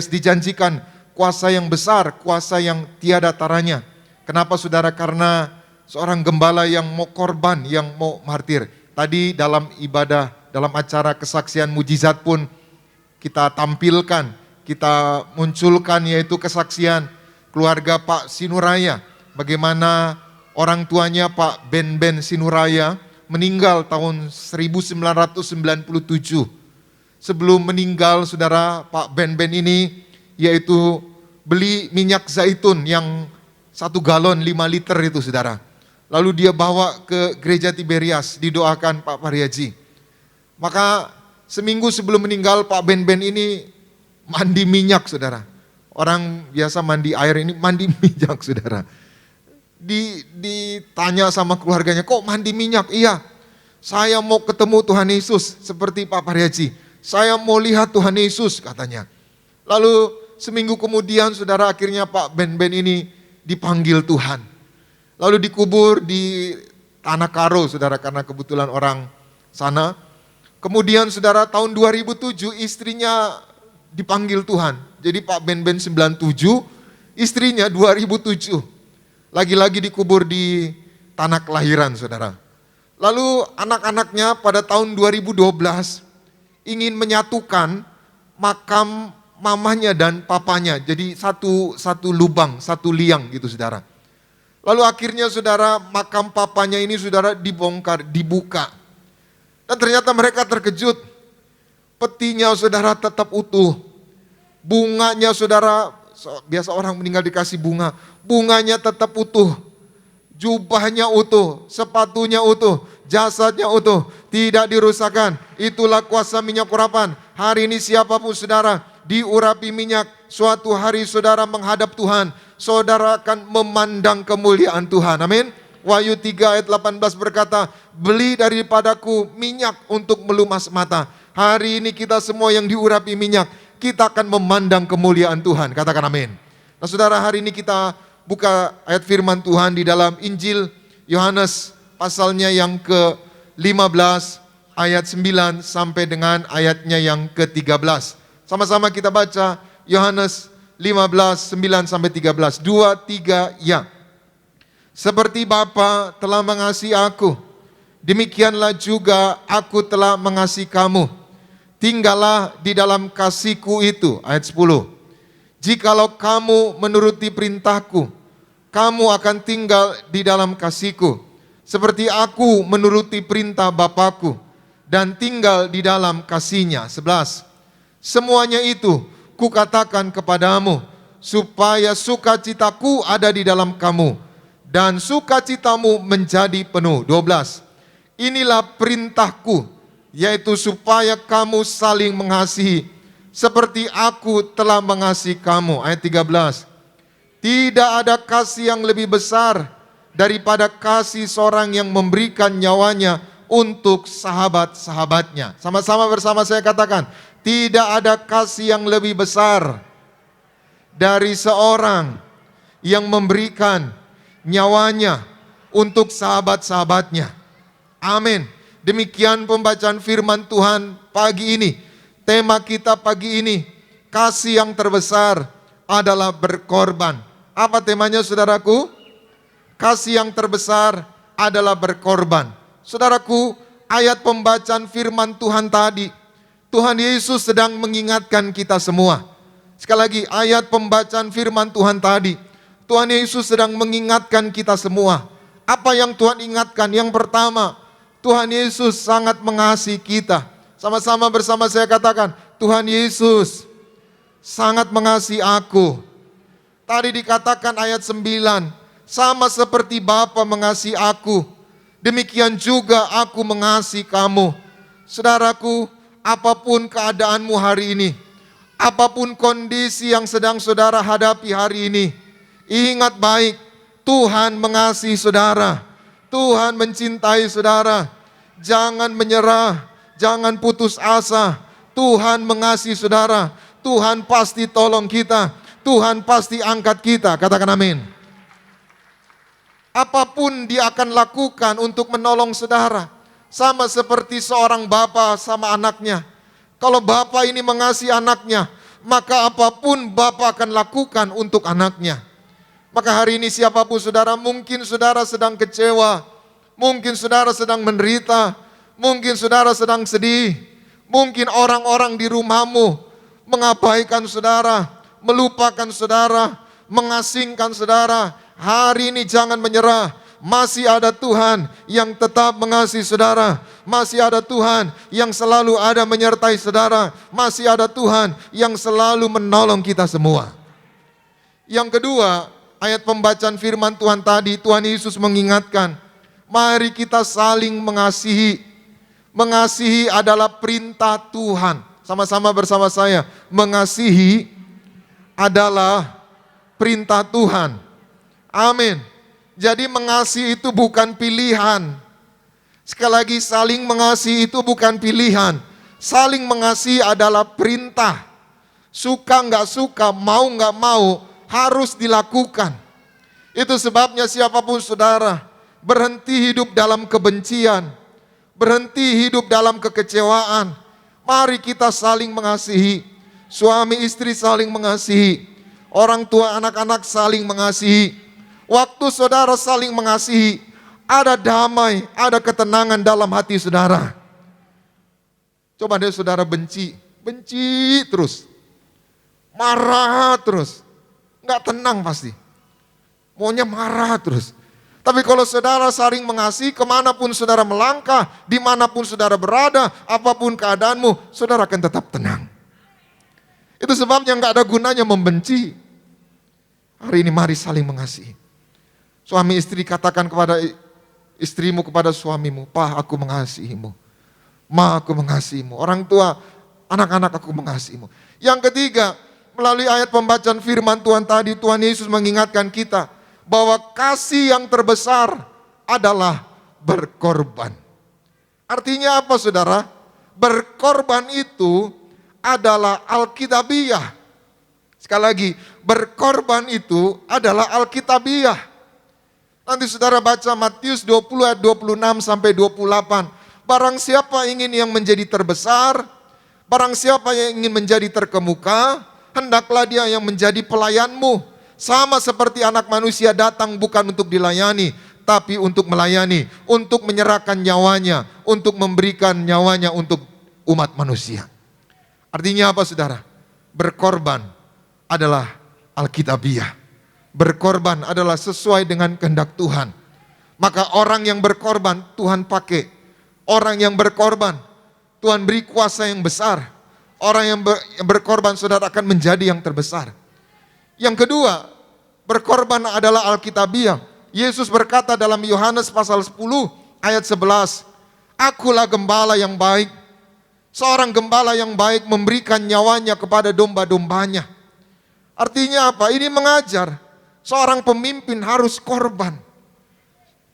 dijanjikan kuasa yang besar, kuasa yang tiada taranya. Kenapa saudara? Karena seorang gembala yang mau korban, yang mau martir. Tadi dalam ibadah, dalam acara kesaksian mujizat pun kita tampilkan, kita munculkan, yaitu kesaksian keluarga Pak Sinuraya. Bagaimana orang tuanya Pak Ben Sinuraya meninggal tahun 1997. sebelum meninggal saudara, Pak Ben ini yaitu beli minyak zaitun yang 1 galon 5 liter itu saudara. Lalu dia bawa ke gereja Tiberias, didoakan Pak Pariaji. Maka seminggu sebelum meninggal Pak Ben ini mandi minyak saudara. Orang biasa mandi air, ini mandi minyak saudara. Ditanya sama keluarganya, kok mandi minyak? Iya, saya mau ketemu Tuhan Yesus seperti Pak Pariaji. Saya mau lihat Tuhan Yesus katanya. Lalu seminggu kemudian saudara akhirnya Pak Ben ini dipanggil Tuhan. Lalu dikubur di Tanah Karo saudara, karena kebetulan orang sana. Kemudian saudara tahun 2007 istrinya dipanggil Tuhan. Jadi Pak Ben 97, istrinya 2007. Lagi-lagi dikubur di tanah kelahiran saudara. Lalu anak-anaknya pada tahun 2012 ingin menyatukan makam mamanya dan papanya. Jadi satu lubang, satu liang gitu saudara. Lalu akhirnya saudara makam papanya ini saudara dibongkar, dibuka. Dan ternyata mereka terkejut. Petinya saudara tetap utuh. Bunganya saudara, biasa orang meninggal dikasih bunga. Bunganya tetap utuh. Jubahnya utuh, sepatunya utuh, jasadnya utuh. Tidak dirusakkan. Itulah kuasa minyak urapan. Hari ini siapapun saudara diurapi minyak. Suatu hari saudara menghadap Tuhan. Saudara akan memandang kemuliaan Tuhan. Amin. Wahyu 3 ayat 18 berkata, beli daripadaku minyak untuk melumas mata. Hari ini kita semua yang diurapi minyak, kita akan memandang kemuliaan Tuhan. Katakan amin. Nah saudara, hari ini kita buka ayat firman Tuhan di dalam Injil Yohanes pasalnya yang ke-15 ayat 9 sampai dengan ayatnya yang ke-13. Sama-sama kita baca Yohanes 15, 9 sampai 13. 2, 3, ya. Seperti Bapa telah mengasihi aku, demikianlah juga aku telah mengasihi kamu. Tinggallah di dalam kasihku itu. Ayat 10. Jikalau kamu menuruti perintahku, kamu akan tinggal di dalam kasihku. Seperti aku menuruti perintah Bapakku dan tinggal di dalam kasihnya. 11. Semuanya itu kukatakan kepadamu, supaya sukacitaku ada di dalam kamu, dan sukacitamu menjadi penuh. 12. Inilah perintahku, yaitu supaya kamu saling mengasihi, seperti aku telah mengasihi kamu. Ayat 13. Tidak ada kasih yang lebih besar daripada kasih seorang yang memberikan nyawanya untuk sahabat-sahabatnya. Sama-sama bersama saya katakan, tidak ada kasih yang lebih besar dari seorang yang memberikan nyawanya untuk sahabat-sahabatnya. Amin. Demikian pembacaan firman Tuhan pagi ini. Tema kita pagi ini, kasih yang terbesar adalah berkorban. Apa temanya saudaraku? Kasih yang terbesar adalah berkorban. Saudaraku, ayat pembacaan firman Tuhan tadi, Tuhan Yesus sedang mengingatkan kita semua. Sekali lagi, ayat pembacaan firman Tuhan tadi, Tuhan Yesus sedang mengingatkan kita semua. Apa yang Tuhan ingatkan? Yang pertama, Tuhan Yesus sangat mengasihi kita. Sama-sama bersama saya katakan, Tuhan Yesus sangat mengasihi aku. Tadi dikatakan ayat 9, sama seperti Bapa mengasihi aku, demikian juga aku mengasihi kamu. Saudaraku, apapun keadaanmu hari ini, apapun kondisi yang sedang saudara hadapi hari ini, ingat baik, Tuhan mengasihi saudara. Tuhan mencintai saudara. Jangan menyerah, jangan putus asa. Tuhan mengasihi saudara. Tuhan pasti tolong kita. Tuhan pasti angkat kita. Katakan amin. Apapun dia akan lakukan untuk menolong saudara. Sama seperti seorang bapa sama anaknya. Kalau bapa ini mengasihi anaknya, maka apapun bapa akan lakukan untuk anaknya. Maka hari ini siapapun saudara, mungkin saudara sedang kecewa, mungkin saudara sedang menderita, mungkin saudara sedang sedih, mungkin orang-orang di rumahmu mengabaikan saudara, melupakan saudara, mengasingkan saudara. Hari ini jangan menyerah, masih ada Tuhan yang tetap mengasihi saudara. Masih ada Tuhan yang selalu ada menyertai saudara. Masih ada Tuhan yang selalu menolong kita semua. Yang kedua, ayat pembacaan firman Tuhan tadi, Tuhan Yesus mengingatkan, mari kita saling mengasihi. Mengasihi adalah perintah Tuhan. Sama-sama bersama saya, mengasihi adalah perintah Tuhan. Amin. Jadi mengasihi itu bukan pilihan. Sekali lagi, saling mengasihi itu bukan pilihan. Saling mengasihi adalah perintah. Suka nggak suka, mau nggak mau, harus dilakukan. Itu sebabnya siapapun saudara, berhenti hidup dalam kebencian, berhenti hidup dalam kekecewaan. Mari kita saling mengasihi. Suami istri saling mengasihi. Orang tua anak-anak saling mengasihi. Waktu saudara saling mengasihi, ada damai, ada ketenangan dalam hati saudara. Coba deh saudara benci terus, marah terus, nggak tenang pasti, maunya marah terus. Tapi kalau saudara saling mengasihi, kemanapun saudara melangkah, dimanapun saudara berada, apapun keadaanmu, saudara akan tetap tenang. Itu sebabnya nggak ada gunanya membenci. Hari ini mari saling mengasihi. Suami istri katakan kepada istrimu, kepada suamimu, "Pa, aku mengasihimu. Ma, aku mengasihimu." Orang tua, anak-anak, aku mengasihimu. Yang ketiga, melalui ayat pembacaan firman Tuhan tadi, Tuhan Yesus mengingatkan kita bahwa kasih yang terbesar adalah berkorban. Artinya apa saudara? Berkorban itu adalah alkitabiah. Sekali lagi, berkorban itu adalah alkitabiah. Nanti saudara baca Matius 20 ayat 26 sampai 28. Barang siapa ingin yang menjadi terbesar, barang siapa yang ingin menjadi terkemuka, hendaklah dia yang menjadi pelayanmu. Sama seperti anak manusia datang bukan untuk dilayani, tapi untuk melayani, untuk menyerahkan nyawanya, untuk memberikan nyawanya untuk umat manusia. Artinya apa saudara? Berkorban adalah alkitabiah. Berkorban adalah sesuai dengan kehendak Tuhan. Maka orang yang berkorban Tuhan pakai. Orang yang berkorban Tuhan beri kuasa yang besar. Orang yang berkorban saudara akan menjadi yang terbesar. Yang kedua, berkorban adalah alkitabiah. Yesus berkata dalam Yohanes pasal 10 ayat 11, "Akulah gembala yang baik. Seorang gembala yang baik memberikan nyawanya kepada domba-dombanya." Artinya apa? Ini mengajar seorang pemimpin harus korban.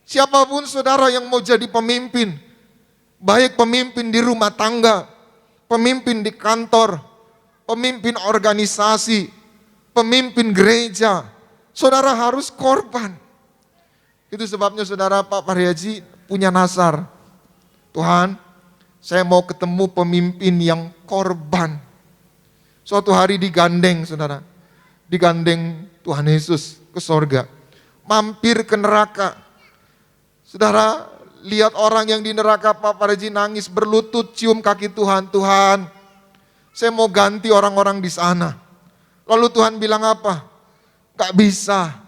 Siapapun saudara yang mau jadi pemimpin, baik pemimpin di rumah tangga, pemimpin di kantor, pemimpin organisasi, pemimpin gereja, saudara harus korban. Itu sebabnya saudara Pak Pariaji punya nasar. Tuhan, saya mau ketemu pemimpin yang korban. Suatu hari digandeng saudara, digandeng Tuhan Yesus ke sorga, mampir ke neraka. Saudara, lihat orang yang di neraka, Pak Parji nangis, berlutut cium kaki Tuhan. "Tuhan, saya mau ganti orang-orang di sana." Lalu Tuhan bilang apa? "Gak bisa.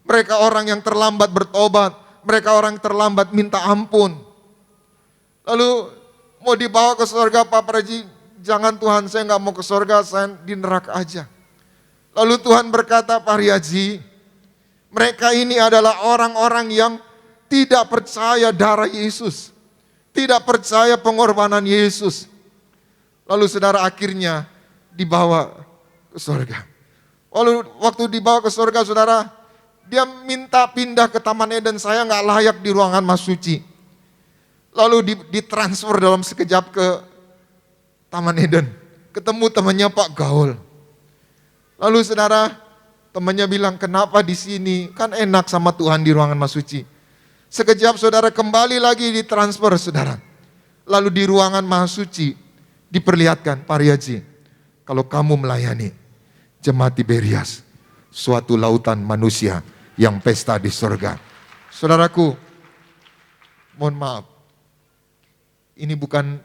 Mereka orang yang terlambat bertobat, mereka orang yang terlambat minta ampun." Lalu mau dibawa ke sorga, Pak Parji, "Jangan Tuhan, saya gak mau ke sorga, saya di neraka aja." Lalu Tuhan berkata, "Pak Riaji, mereka ini adalah orang-orang yang tidak percaya darah Yesus, tidak percaya pengorbanan Yesus." Lalu saudara akhirnya dibawa ke surga. Lalu waktu dibawa ke surga saudara, dia minta pindah ke Taman Eden, "Saya nggak layak di ruangan Mas Suci." Lalu ditransfer dalam sekejap ke Taman Eden, ketemu temannya Pak Gaul. Lalu saudara, temannya bilang, "Kenapa di sini? Kan enak sama Tuhan di ruangan Mas Suci." Sekejap saudara kembali lagi ditransfer saudara. Lalu di ruangan Maha Suci diperlihatkan, "Pak Riaji, kalau kamu melayani jemaat Tiberias, suatu lautan manusia yang pesta di surga." Saudaraku, mohon maaf, ini bukan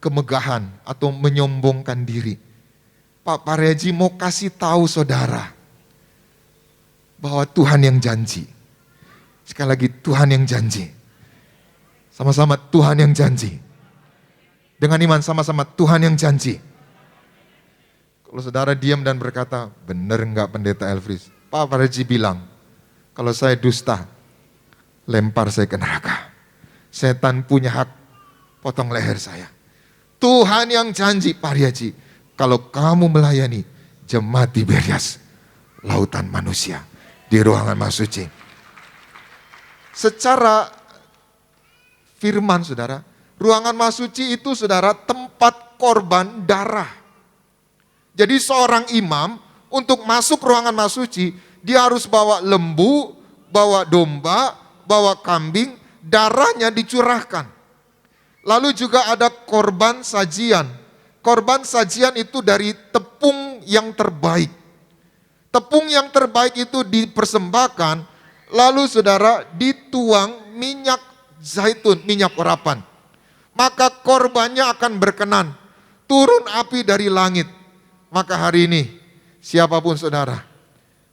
kemegahan atau menyombongkan diri. Pak Paryaji mau kasih tahu saudara bahwa Tuhan yang janji Sekali lagi, Tuhan yang janji. Sama-sama Tuhan yang janji. Dengan iman sama-sama Tuhan yang janji. Kalau saudara diam dan berkata, benar enggak Pendeta Elfries? Pak Parji bilang, kalau saya dusta, lempar saya ke neraka. Setan punya hak potong leher saya. Tuhan yang janji, Pak Haji, kalau kamu melayani jemaat Tiberias, lautan manusia di ruangan Masuci. Secara firman saudara, ruangan Masuci itu saudara tempat korban darah. Jadi seorang imam untuk masuk ruangan Masuci, dia harus bawa lembu, bawa domba, bawa kambing, darahnya dicurahkan. Lalu juga ada korban sajian. Korban sajian itu dari tepung yang terbaik. Tepung yang terbaik itu dipersembahkan, lalu saudara dituang minyak zaitun, minyak urapan. Maka korbannya akan berkenan, turun api dari langit. Maka hari ini, siapapun saudara,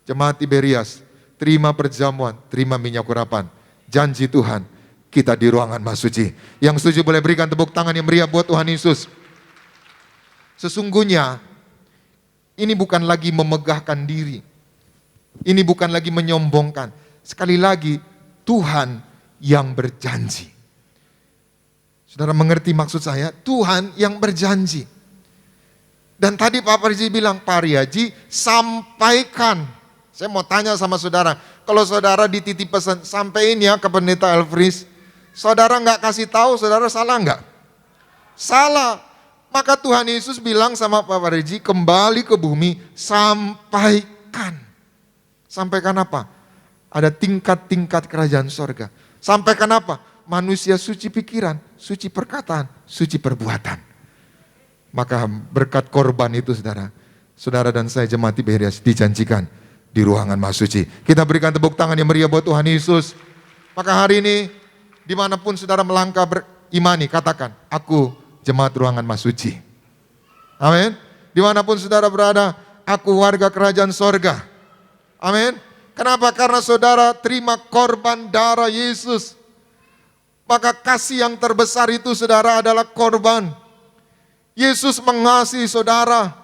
jemaat Tiberias, terima perjamuan, terima minyak urapan. Janji Tuhan, kita di ruangan Masuci. Yang setuju boleh berikan tepuk tangan yang meriah buat Tuhan Yesus. Sesungguhnya, ini bukan lagi memegahkan diri. Ini bukan lagi menyombongkan. Sekali lagi, Tuhan yang berjanji. Saudara mengerti maksud saya? Tuhan yang berjanji. Dan tadi Pak Parji bilang, Pak Haji, sampaikan. Saya mau tanya sama saudara, kalau saudara dititip pesan, sampaikan ya ke Pendeta Elfries. Saudara nggak kasih tahu, saudara salah nggak? Salah. Maka Tuhan Yesus bilang sama Pak Parji, kembali ke bumi, sampaikan. Sampaikan apa? Ada tingkat-tingkat kerajaan sorga. Sampaikan apa? Manusia suci pikiran, suci perkataan, suci perbuatan. Maka berkat korban itu saudara, saudara dan saya jemaat Tiberias dijanjikan di ruangan Masuci. Kita berikan tepuk tangan yang meriah buat Tuhan Yesus. Maka hari ini, dimanapun saudara melangkah berimani, katakan, aku jemaat ruangan Masuci. Amin. Dimanapun saudara berada, aku warga kerajaan sorga. Amin. Kenapa? Karena saudara terima korban darah Yesus. Maka kasih yang terbesar itu saudara adalah korban. Yesus mengasihi saudara.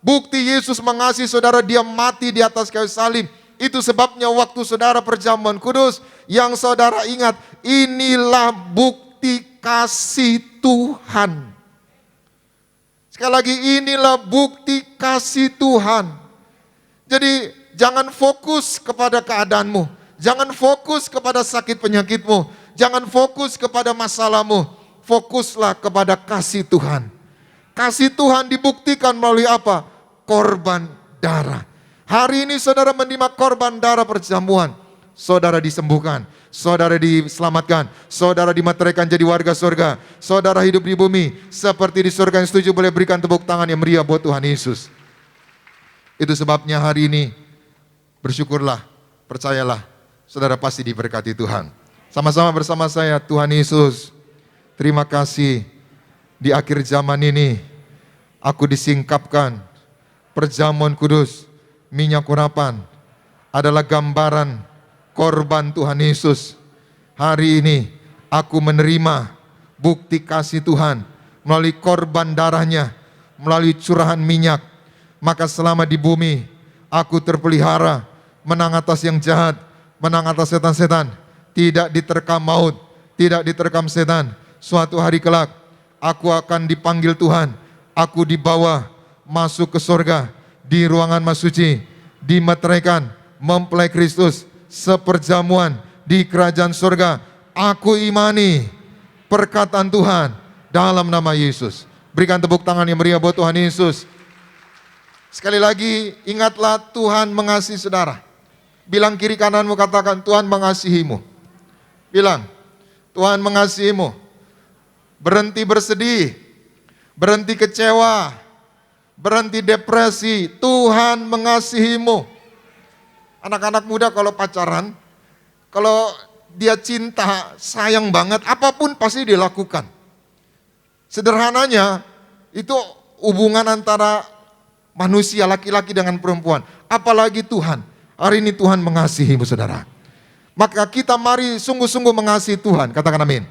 Bukti Yesus mengasihi saudara, dia mati di atas kayu salib. Itu sebabnya waktu saudara perjamuan kudus, yang saudara ingat, inilah bukti kasih Tuhan. Sekali lagi, inilah bukti kasih Tuhan. Jadi jangan fokus kepada keadaanmu, jangan fokus kepada sakit penyakitmu, jangan fokus kepada masalahmu, fokuslah kepada kasih Tuhan. Kasih Tuhan dibuktikan melalui apa? Korban darah. Hari ini saudara menerima korban darah perjamuan, saudara disembuhkan, saudara diselamatkan, saudara dimateraikan jadi warga surga, saudara hidup di bumi seperti di surga. Yang setuju boleh berikan tepuk tangan yang meriah buat Tuhan Yesus. Itu sebabnya hari ini bersyukurlah, percayalah, saudara pasti diberkati Tuhan. Sama-sama bersama saya, Tuhan Yesus, terima kasih di akhir zaman ini aku disingkapkan perjamuan kudus, minyak urapan adalah gambaran korban Tuhan Yesus. Hari ini aku menerima bukti kasih Tuhan melalui korban darahnya, melalui curahan minyak. Maka selama di bumi aku terpelihara, menang atas yang jahat, menang atas setan-setan, tidak diterkam maut, tidak diterkam setan. Suatu hari kelak aku akan dipanggil Tuhan, aku dibawa masuk ke surga, di ruangan Masuci, dimeteraikan, mempelai Kristus, seperjamuan di kerajaan surga. Aku imani perkataan Tuhan dalam nama Yesus. Berikan tepuk tangan yang meriah buat Tuhan Yesus. Sekali lagi, ingatlah Tuhan mengasihi saudara. Bilang kiri kananmu, katakan, Tuhan mengasihimu. Bilang, Tuhan mengasihimu. Berhenti bersedih, berhenti kecewa, berhenti depresi. Tuhan mengasihimu. Anak-anak muda kalau pacaran, kalau dia cinta, sayang banget, apapun pasti dilakukan. Sederhananya, itu hubungan antara manusia laki-laki dengan perempuan. Apalagi Tuhan. Hari ini Tuhan mengasihimu saudara. Maka kita mari sungguh-sungguh mengasihi Tuhan. Katakan amin.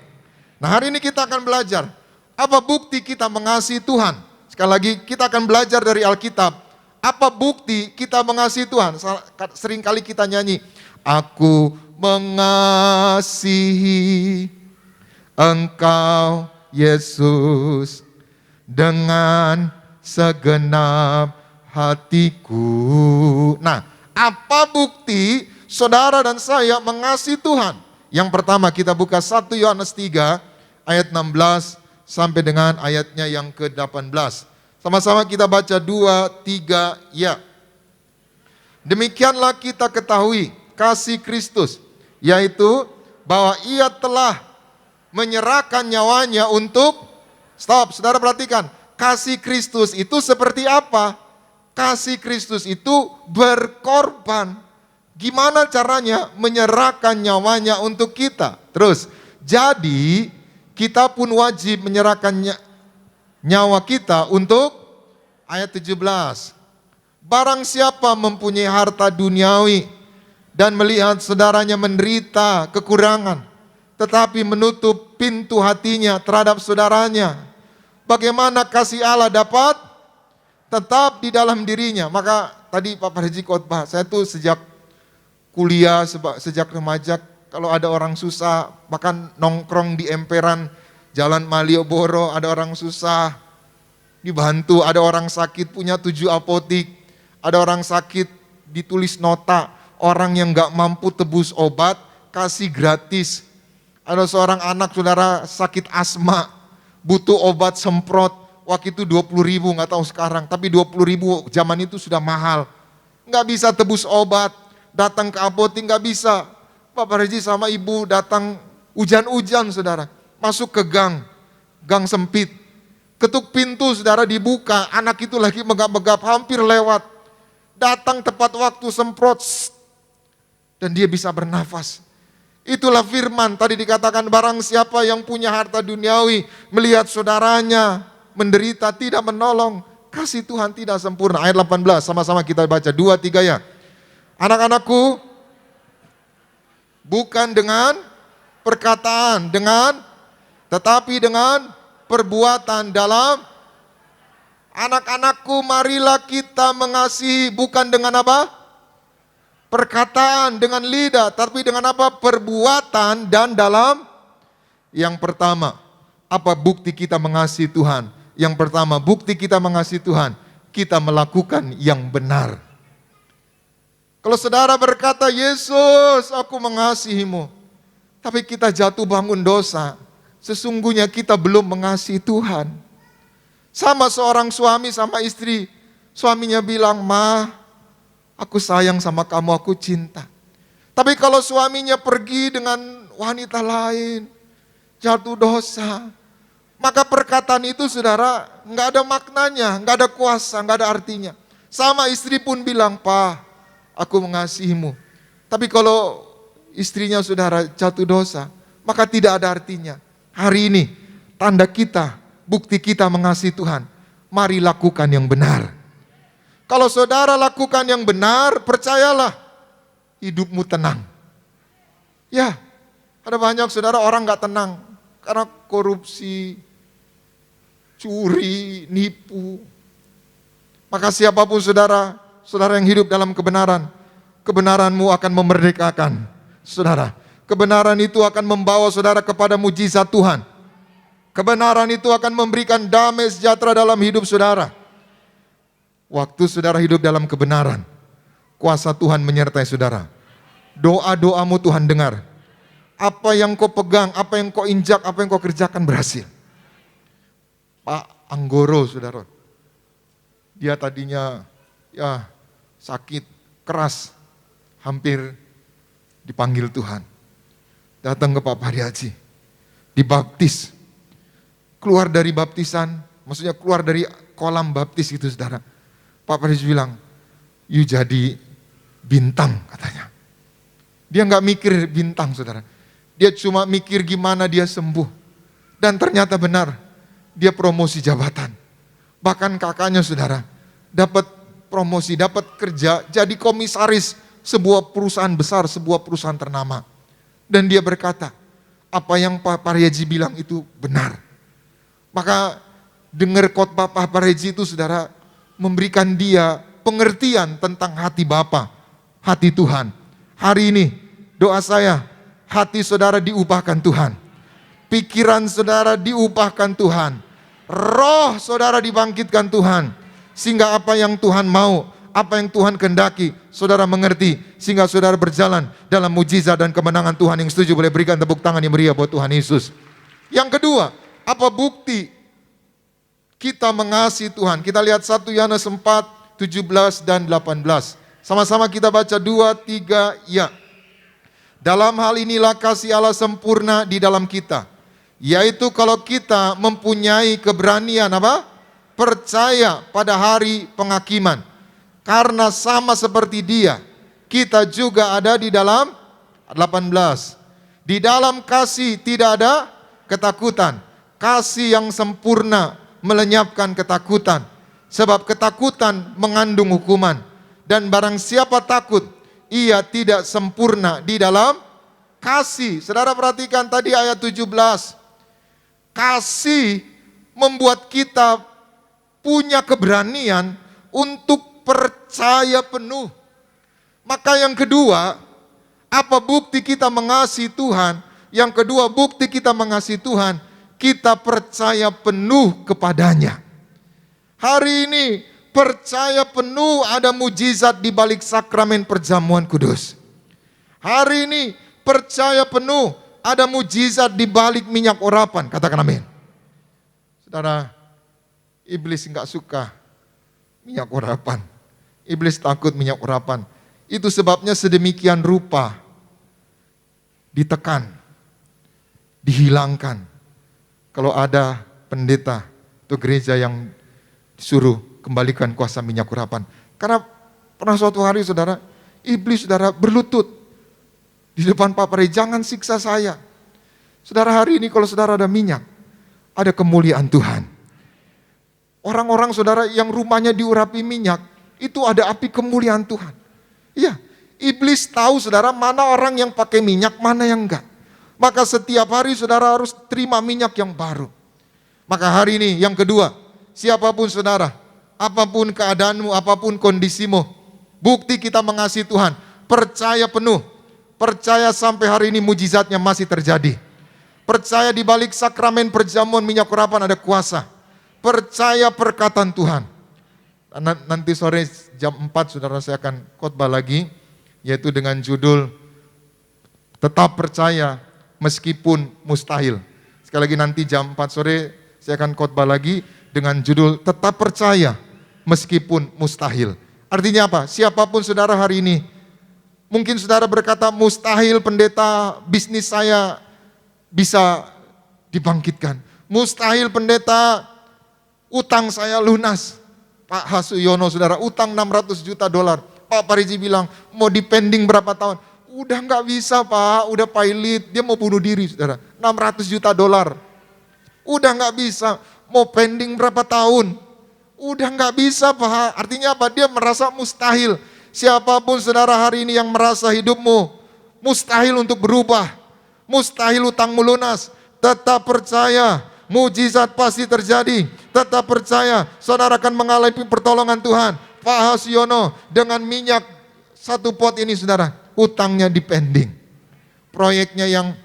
Nah, hari ini kita akan belajar apa bukti kita mengasihi Tuhan. Sekali lagi kita akan belajar dari Alkitab. Apa bukti kita mengasihi Tuhan? Seringkali kita nyanyi, aku mengasihi Engkau Yesus dengan segenap hatiku. Nah, apa bukti saudara dan saya mengasihi Tuhan? Yang pertama kita buka 1 Yohanes 3 ayat 16 sampai dengan ayatnya yang ke-18. Sama-sama kita baca 2, 3, ya. Demikianlah kita ketahui kasih Kristus, yaitu bahwa ia telah menyerahkan nyawanya untuk, stop, saudara perhatikan, kasih Kristus itu seperti apa? Kasih Kristus itu berkorban. Gimana caranya menyerahkan nyawanya untuk kita? Terus, jadi kita pun wajib menyerahkan nyawa kita untuk ayat 17. Barang siapa mempunyai harta duniawi dan melihat saudaranya menderita kekurangan, tetapi menutup pintu hatinya terhadap saudaranya, bagaimana kasih Allah dapat tetap di dalam dirinya? Maka tadi Pak Parji khotbah, saya tuh sejak kuliah, sejak remaja, kalau ada orang susah, bahkan nongkrong di emperan Jalan Malioboro, ada orang susah, dibantu. Ada orang sakit, punya 7 apotik. Ada orang sakit, ditulis nota. Orang yang gak mampu tebus obat, kasih gratis. Ada seorang anak saudara sakit asma, butuh obat semprot. Waktu itu 20.000, gak tahu sekarang. Tapi 20.000 zaman itu sudah mahal. Gak bisa tebus obat, datang ke apotik gak bisa. Bapak Reji sama ibu datang hujan-hujan saudara. Masuk ke gang sempit. Ketuk pintu saudara dibuka, anak itu lagi megap-megap hampir lewat. Datang tepat waktu semprot dan dia bisa bernafas. Itulah firman tadi dikatakan, barang siapa yang punya harta duniawi melihat saudaranya menderita tidak menolong, kasih Tuhan tidak sempurna. Ayat 18 sama-sama kita baca 2, 3 ya. Anak-anakku, bukan dengan perkataan, tetapi dengan perbuatan dalam. Anak-anakku, marilah kita mengasihi bukan dengan apa? Perkataan, dengan lidah, tapi dengan apa? Perbuatan dan dalam. Yang pertama, apa bukti kita mengasihi Tuhan? Yang pertama, bukti kita mengasihi Tuhan, kita melakukan yang benar. Kalau saudara berkata, Yesus, aku mengasihimu, tapi kita jatuh bangun dosa, sesungguhnya kita belum mengasihi Tuhan. Sama seorang suami sama istri, suaminya bilang, Ma, aku sayang sama kamu, aku cinta. Tapi kalau suaminya pergi dengan wanita lain, jatuh dosa, maka perkataan itu saudara nggak ada maknanya, nggak ada kuasa, nggak ada artinya. Sama istri pun bilang, Pa, aku mengasihimu. Tapi kalau istrinya saudara jatuh dosa, maka tidak ada artinya. Hari ini tanda kita, bukti kita mengasihi Tuhan, mari lakukan yang benar. Kalau saudara lakukan yang benar, percayalah hidupmu tenang. Ya, ada banyak saudara orang gak tenang karena korupsi, curi, nipu. Maka siapapun saudara yang hidup dalam kebenaran, kebenaranmu akan memerdekakan saudara. Kebenaran itu akan membawa saudara kepada mujizat Tuhan. Kebenaran itu akan memberikan damai sejahtera dalam hidup saudara. Waktu saudara hidup dalam kebenaran, kuasa Tuhan menyertai saudara. Doa-doamu Tuhan dengar. Apa yang kau pegang, apa yang kau injak, apa yang kau kerjakan berhasil. Pak Anggoro saudara, dia tadinya ya sakit keras, hampir dipanggil Tuhan. Datang ke Pak Pariaji, dibaptis, keluar dari baptisan, maksudnya keluar dari kolam baptis itu saudara. Pak Pariaji bilang, you jadi bintang katanya. Dia nggak mikir bintang saudara, dia cuma mikir gimana dia sembuh. Dan ternyata benar, dia promosi jabatan. Bahkan kakaknya saudara, dapat promosi, dapat kerja, jadi komisaris sebuah perusahaan besar, sebuah perusahaan ternama. Dan dia berkata, apa yang Pak Paryeji bilang itu benar. Maka dengar khotbah Pak Paryeji itu saudara memberikan dia pengertian tentang hati Bapa, hati Tuhan. Hari ini doa saya, hati saudara diubahkan Tuhan. Pikiran saudara diubahkan Tuhan. Roh saudara dibangkitkan Tuhan. Sehingga apa yang Tuhan mau, apa yang Tuhan kehendaki, saudara mengerti. Sehingga saudara berjalan dalam mujizat dan kemenangan Tuhan. Yang setuju boleh berikan tepuk tangan yang meriah buat Tuhan Yesus. Yang kedua, apa bukti kita mengasihi Tuhan? Kita lihat 1 Yohanes 4, 17 dan 18. Sama-sama kita baca 2, 3, ya. Dalam hal inilah kasih Allah sempurna di dalam kita, yaitu kalau kita mempunyai keberanian apa? Percaya pada hari penghakiman. Karena sama seperti Dia, kita juga ada di dalam 18. Di dalam kasih tidak ada ketakutan. Kasih yang sempurna melenyapkan ketakutan. Sebab ketakutan mengandung hukuman. Dan barang siapa takut, ia tidak sempurna di dalam kasih. Saudara perhatikan tadi ayat 17. Kasih membuat kita punya keberanian untuk percaya penuh. Maka yang kedua, apa bukti kita mengasihi Tuhan? Yang kedua, bukti kita mengasihi Tuhan, kita percaya penuh kepadanya. Hari ini percaya penuh ada mujizat di balik sakramen perjamuan kudus. Hari ini percaya penuh ada mujizat di balik minyak urapan. Katakan amin. Saudara, iblis enggak suka minyak urapan. Iblis takut minyak urapan. Itu sebabnya sedemikian rupa ditekan, dihilangkan. Kalau ada pendeta atau gereja yang disuruh kembalikan kuasa minyak urapan. Karena pernah suatu hari saudara, iblis saudara berlutut di depan Pak Paryeji, jangan siksa saya. Saudara, hari ini kalau saudara ada minyak, ada kemuliaan Tuhan. Orang-orang saudara yang rumahnya diurapi minyak, itu ada api kemuliaan Tuhan. Iya, iblis tahu saudara mana orang yang pakai minyak, mana yang enggak. Maka setiap hari saudara harus terima minyak yang baru. Maka hari ini yang kedua, siapapun saudara, apapun keadaanmu, apapun kondisimu, bukti kita mengasihi Tuhan, percaya penuh, percaya sampai hari ini mujizatnya masih terjadi. Percaya di balik sakramen perjamuan minyak urapan ada kuasa. Percaya perkataan Tuhan. Nanti sore jam 4 saudara saya akan khotbah lagi, yaitu dengan judul Tetap Percaya Meskipun Mustahil. Sekali lagi nanti jam 4 sore saya akan khotbah lagi dengan judul Tetap Percaya Meskipun Mustahil. Artinya apa? Siapapun saudara hari ini, mungkin saudara berkata, mustahil pendeta bisnis saya bisa dibangkitkan. Mustahil pendeta utang saya lunas. Pak Hasuyono saudara, utang 600 juta dolar. Pak Paryeji bilang, mau dipending berapa tahun? Udah nggak bisa Pak, udah pilot, dia mau bunuh diri saudara. 600 juta dolar. Udah nggak bisa, mau pending berapa tahun? Udah nggak bisa Pak. Artinya apa? Dia merasa mustahil. Siapapun saudara hari ini yang merasa hidupmu mustahil untuk berubah, mustahil utangmu lunas, tetap percaya, mujizat pasti terjadi. Tetap percaya, saudara akan mengalami pertolongan Tuhan. Pak Hasiono dengan minyak 1 pot ini saudara, utangnya dipending. Proyeknya yang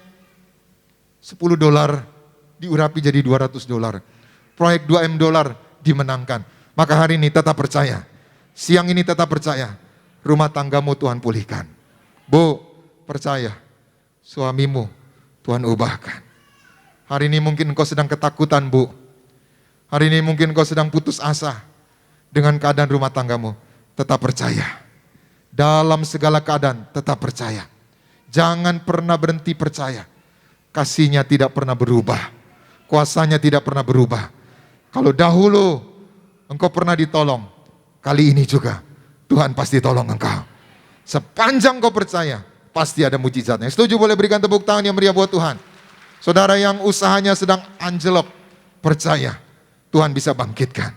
10 dolar diurapi jadi 200 dolar. Proyek 2 M dolar dimenangkan. Maka hari ini tetap percaya. Siang ini tetap percaya. Rumah tanggamu Tuhan pulihkan. Bu, percaya. Suamimu Tuhan ubahkan. Hari ini mungkin engkau sedang ketakutan bu. Hari ini mungkin engkau sedang putus asa dengan keadaan rumah tanggamu. Tetap percaya. Dalam segala keadaan tetap percaya. Jangan pernah berhenti percaya. Kasihnya tidak pernah berubah. Kuasanya tidak pernah berubah. Kalau dahulu engkau pernah ditolong, kali ini juga Tuhan pasti tolong engkau. Sepanjang kau percaya, pasti ada mujizatnya. Setuju boleh berikan tepuk tangan yang meriah buat Tuhan. Saudara yang usahanya sedang anjlok, percaya Tuhan bisa bangkitkan.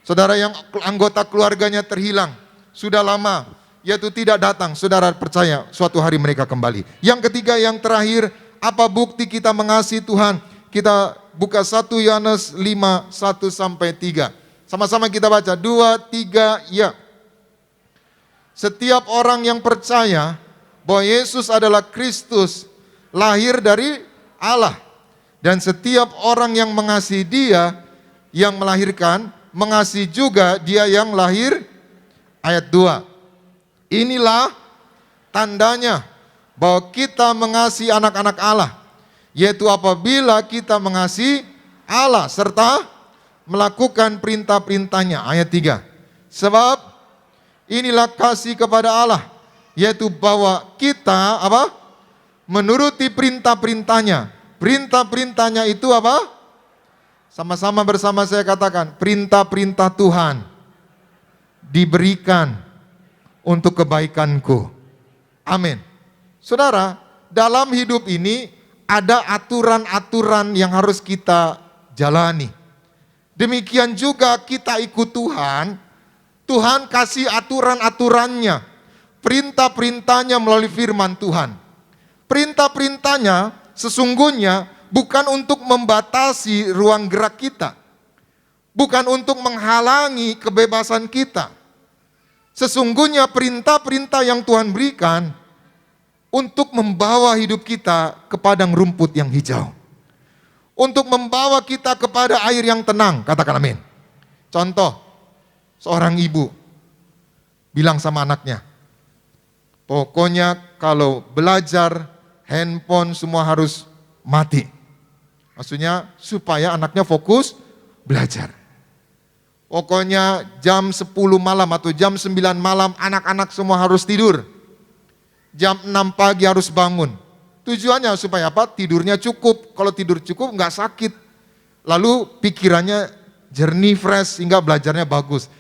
Saudara yang anggota keluarganya terhilang, sudah lama, yaitu tidak datang. Saudara percaya suatu hari mereka kembali. Yang ketiga, yang terakhir, apa bukti kita mengasihi Tuhan? Kita buka 1 Yohanes 5, 1-3. Sama-sama kita baca, 2, 3, ya. Setiap orang yang percaya bahwa Yesus adalah Kristus, lahir dari Allah. Dan setiap orang yang mengasihi Dia yang melahirkan, mengasihi juga Dia yang lahir. Ayat 2. Inilah tandanya bahwa kita mengasihi anak-anak Allah, yaitu apabila kita mengasihi Allah serta melakukan perintah-perintahnya. Ayat 3. Sebab inilah kasih kepada Allah, yaitu bahwa kita menuruti perintah-perintahnya. Perintah-perintahnya itu apa? Sama-sama bersama saya katakan, perintah-perintah Tuhan diberikan untuk kebaikanku. Amin. Saudara, dalam hidup ini ada aturan-aturan yang harus kita jalani. Demikian juga kita ikut Tuhan. Tuhan kasih aturan-aturannya, perintah-perintahnya melalui firman Tuhan. Perintah-perintahnya sesungguhnya bukan untuk membatasi ruang gerak kita, bukan untuk menghalangi kebebasan kita. Sesungguhnya perintah-perintah yang Tuhan berikan untuk membawa hidup kita ke padang rumput yang hijau, untuk membawa kita kepada air yang tenang. Katakan amin. Contoh, seorang ibu bilang sama anaknya, pokoknya kalau belajar, handphone semua harus mati. Maksudnya supaya anaknya fokus belajar. Pokoknya jam 10 malam atau jam 9 malam anak-anak semua harus tidur. Jam 6 pagi harus bangun. Tujuannya supaya apa? Tidurnya cukup. Kalau tidur cukup nggak sakit. Lalu pikirannya jernih, fresh, sehingga belajarnya bagus.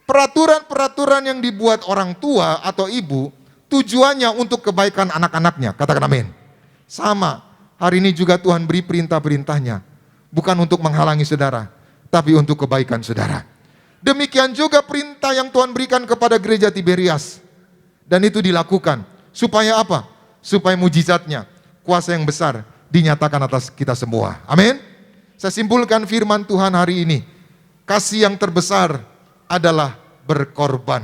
Peraturan-peraturan yang dibuat orang tua atau ibu tujuannya untuk kebaikan anak-anaknya. Katakan amin. Sama, hari ini juga Tuhan beri perintah-perintahnya. Bukan untuk menghalangi saudara, tapi untuk kebaikan saudara. Demikian juga perintah yang Tuhan berikan kepada gereja Tiberias. Dan itu dilakukan. Supaya apa? Supaya mujizatnya, kuasa yang besar dinyatakan atas kita semua. Amin. Saya simpulkan firman Tuhan hari ini. Kasih yang terbesar adalah berkorban.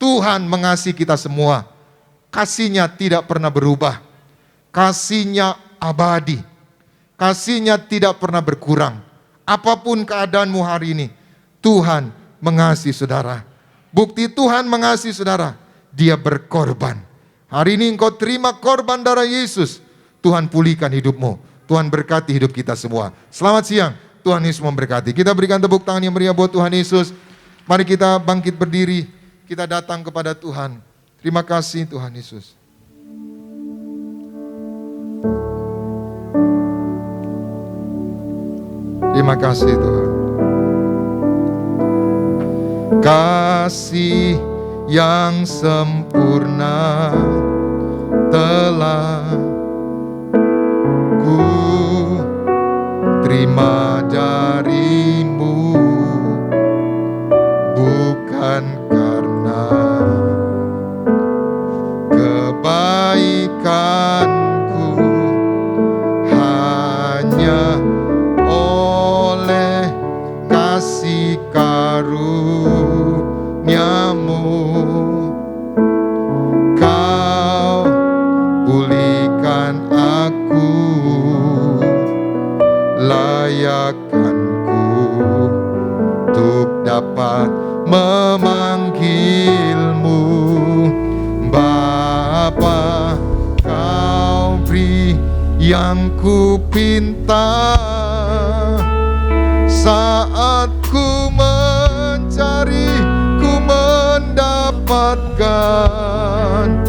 Tuhan mengasihi kita semua. Kasihnya tidak pernah berubah. Kasihnya abadi. Kasihnya tidak pernah berkurang. Apapun keadaanmu hari ini, Tuhan mengasihi saudara. Bukti Tuhan mengasihi saudara, Dia berkorban. Hari ini engkau terima korban darah Yesus, Tuhan pulihkan hidupmu. Tuhan berkati hidup kita semua. Selamat siang, Tuhan Yesus memberkati. Kita berikan tepuk tangan yang meriah buat Tuhan Yesus. Mari kita bangkit berdiri, kita datang kepada Tuhan. Terima kasih Tuhan Yesus. Terima kasih Tuhan. Kasih yang sempurna telah ku terima darimu, bukan karena kebaikanku, hanya oleh kasih karuniamu Kau pulihkan aku, layakkanku untuk dapat memanggilmu Bapa. Kau beri yang ku pinta saat ku mencari, ku mendapatkan.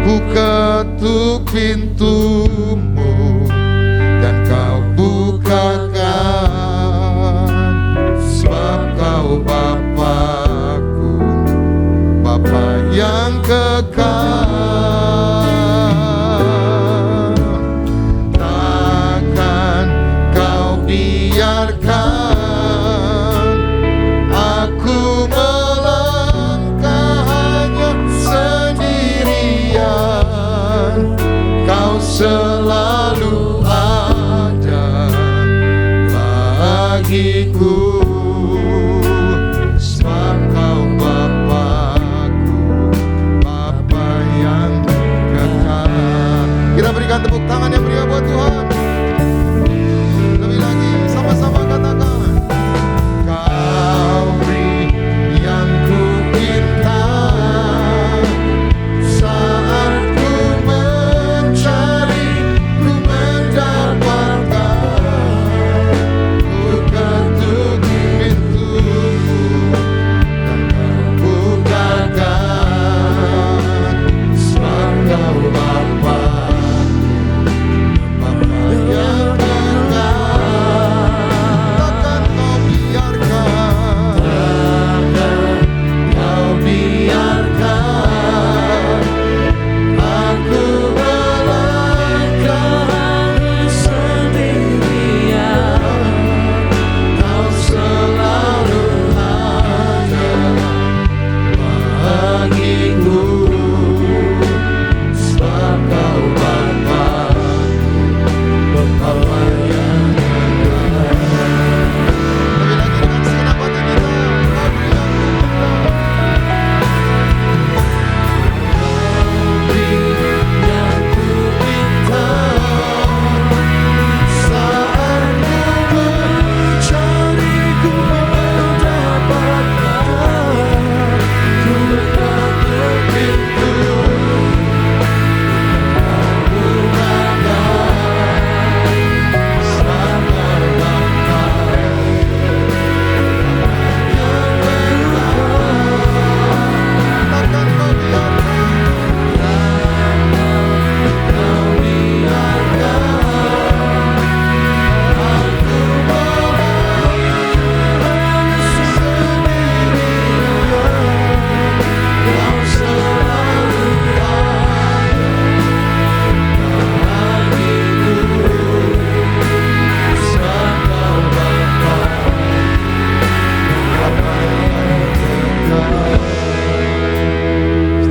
Ku ketuk pintumu dan kau bukakan, sebab kau Bapakku, Bapa yang kekal. Takkan kau biarkan aku melangkah hanya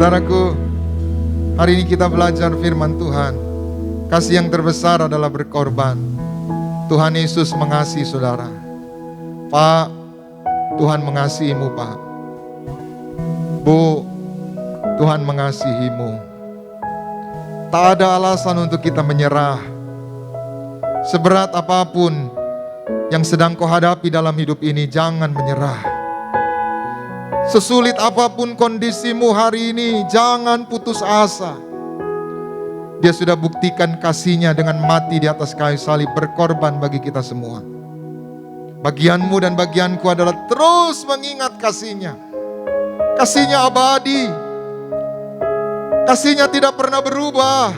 Saudaraku, hari ini kita belajar firman Tuhan. Kasih yang terbesar adalah berkorban. Tuhan Yesus mengasihi saudara. Pak, Tuhan mengasihimu Pak. Bu, Tuhan mengasihimu. Tak ada alasan untuk kita menyerah. Seberat apapun yang sedang kau hadapi dalam hidup ini, jangan menyerah. Sesulit apapun kondisimu hari ini, jangan putus asa. Dia sudah buktikan kasih-Nya dengan mati di atas kayu salib, berkorban bagi kita semua. Bagianmu dan bagianku adalah terus mengingat kasih-Nya. Kasih-Nya abadi. Kasih-Nya tidak pernah berubah.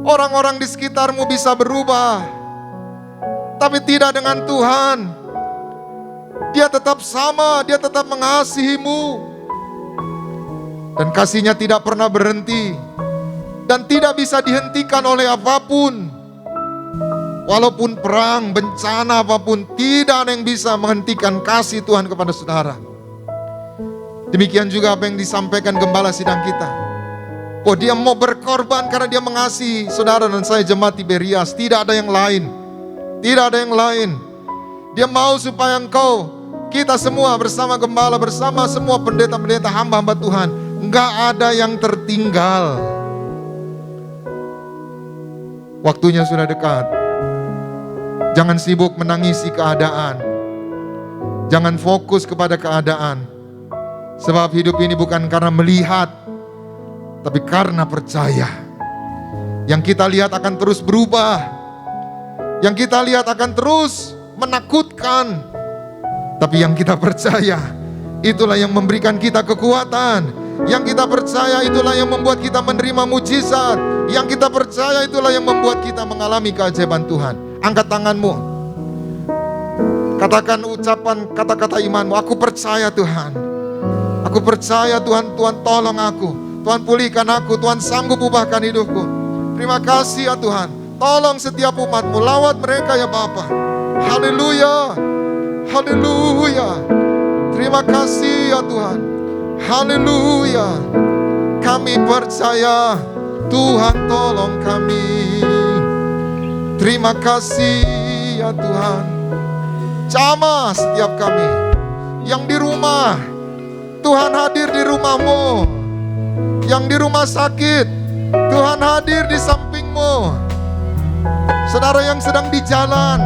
Orang-orang di sekitarmu bisa berubah, tapi tidak dengan Tuhan. Dia tetap sama, Dia tetap mengasihimu. Dan kasih-Nya tidak pernah berhenti dan tidak bisa dihentikan oleh apapun. Walaupun perang, bencana apapun, tidak ada yang bisa menghentikan kasih Tuhan kepada saudara. Demikian juga apa yang disampaikan gembala sidang kita. Oh, dia mau berkorban karena dia mengasihi saudara dan saya jemaat Tiberias. Tidak ada yang lain. Tidak ada yang lain. Dia mau supaya engkau, kita semua bersama gembala, bersama semua pendeta-pendeta, hamba-hamba Tuhan, enggak ada yang tertinggal. Waktunya sudah dekat. Jangan sibuk menangisi keadaan. Jangan fokus kepada keadaan. Sebab hidup ini bukan karena melihat, tapi karena percaya. Yang kita lihat akan terus berubah. Yang kita lihat akan terus menakutkan. Tapi yang kita percaya, itulah yang memberikan kita kekuatan. Yang kita percaya itulah yang membuat kita menerima mujizat. Yang kita percaya itulah yang membuat kita mengalami keajaiban Tuhan. Angkat tanganmu. Katakan ucapan kata-kata imanmu. Aku percaya Tuhan. Aku percaya Tuhan. Tuhan tolong aku. Tuhan pulihkan aku. Tuhan sanggup ubahkan hidupku. Terima kasih ya Tuhan. Tolong setiap umatmu. Lawat mereka ya Bapa. Haleluya. Haleluya. Terima kasih ya Tuhan. Haleluya. Kami percaya Tuhan tolong kami. Terima kasih ya Tuhan. Jamah setiap kami yang di rumah, Tuhan hadir di rumahmu. Yang di rumah sakit, Tuhan hadir di sampingmu. Saudara yang sedang di jalan,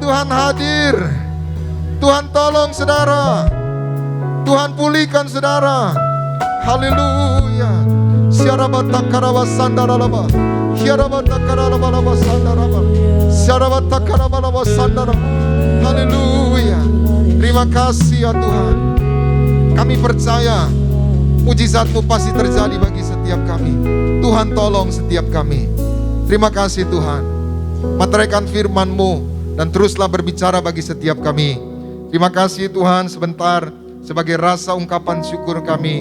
Tuhan hadir. Tuhan tolong saudara. Tuhan pulihkan saudara. Haleluya. Syarabata karawasandaralaba. Syarabata karawasandaralaba sandaraba. Syarabata karawasandaralaba sandaraba. Haleluya. Terima kasih ya Tuhan. Kami percaya mujizat-Mu pasti terjadi bagi setiap kami. Tuhan tolong setiap kami. Terima kasih Tuhan. Materaikan firman-Mu dan teruslah berbicara bagi setiap kami. Terima kasih Tuhan. Sebentar sebagai rasa ungkapan syukur kami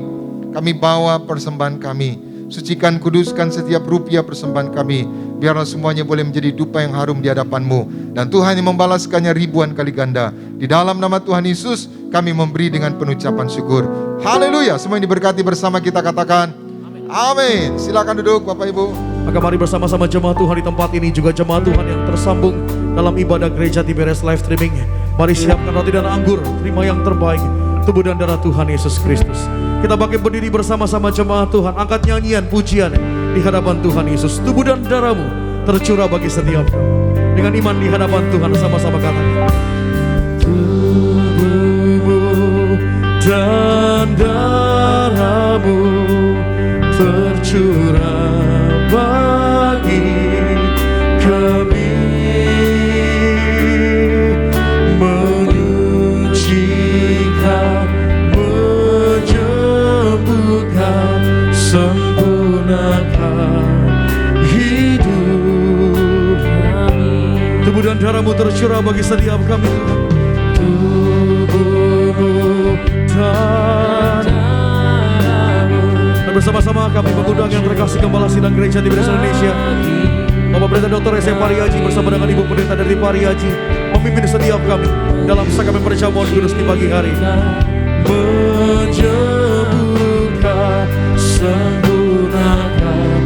bawa persembahan kami. Sucikan, kuduskan setiap rupiah persembahan kami. Biarlah semuanya boleh menjadi dupa yang harum di hadapan-Mu. Dan Tuhan yang membalaskannya ribuan kali ganda. Di dalam nama Tuhan Yesus kami memberi dengan penuh ucapan syukur. Haleluya. Semua yang diberkati bersama kita katakan amin. Silakan duduk Bapak Ibu. Maka mari bersama-sama jemaat Tuhan di tempat ini, juga jemaat Tuhan yang tersambung dalam ibadah gereja Tiberias live streaming. Mari siapkan roti dan anggur, terima yang terbaik, tubuh dan darah Tuhan Yesus Kristus. Kita bangkit berdiri bersama-sama jemaat Tuhan, angkat nyanyian pujian di hadapan Tuhan Yesus. Tubuh dan darah-Mu tercurah bagi setiap kami. Dengan iman di hadapan Tuhan sama-sama katakan. Tubuh-Mu dan darah-Mu tercurah bagi kami, menyucikan, menyembuhkan, sempurnakan hidup kami. Tubuh dan darah-Mu tercurah bagi setiap kami. Tubuh-Mu dan bersama-sama kami mengundang yang terkasih Gembala Sidang Gereja Tiberias Indonesia, Bapak Pendeta Dr. S.M. Pariaji bersama dengan Ibu Pendeta dari Pariaji, memimpin setiap kami dalam sakramen perjamuan kudus di pagi hari. Menyembuhkan, sempurnakan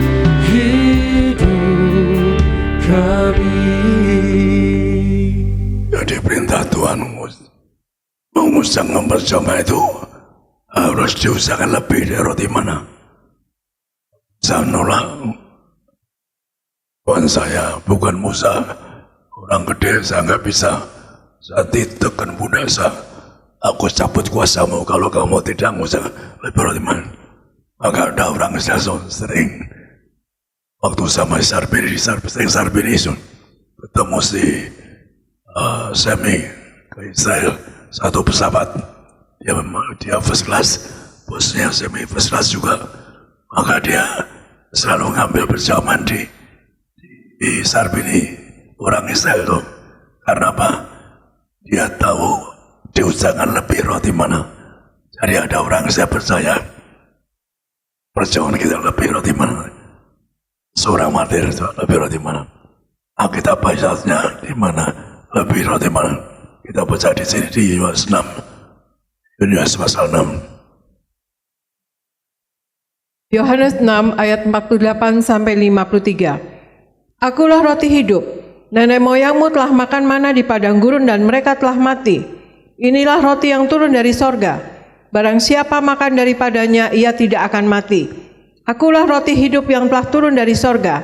hidup kami. Jadi perintah Tuhan mengusahakan perjamuan itu harus diusahakan lebih dari roti mana. Saya nolak. Tuhan saya bukan Musa, orang gede, saya nggak bisa. Saya tekan bunda saya. Aku cabut kuasamu kalau kamu tidak usah lebih roti mana. Maka ada orang saya sering waktu sama Sarbini itu ketemu si Semi ke Israel, satu pesawat, dia first class, bosnya Semi first class juga, maka dia selalu ngambil perjamuan di Sarbini orang Israel itu. Karena apa? Dia tahu diusahakan lebih roti mana. Jadi ada orang saya percaya perjamuan kita lebih roti mana. Seorang martir lebih roti mana. Alkitab ayatnya di mana lebih roti mana. Kita baca di sini di Yohanes 6. Yohanes pasal 6. Yohanes 6 ayat 48 sampai 53. Akulah roti hidup. Nenek moyangmu telah makan mana di padang gurun dan mereka telah mati. Inilah roti yang turun dari sorga. Barang siapa makan daripadanya, ia tidak akan mati. Akulah roti hidup yang telah turun dari sorga.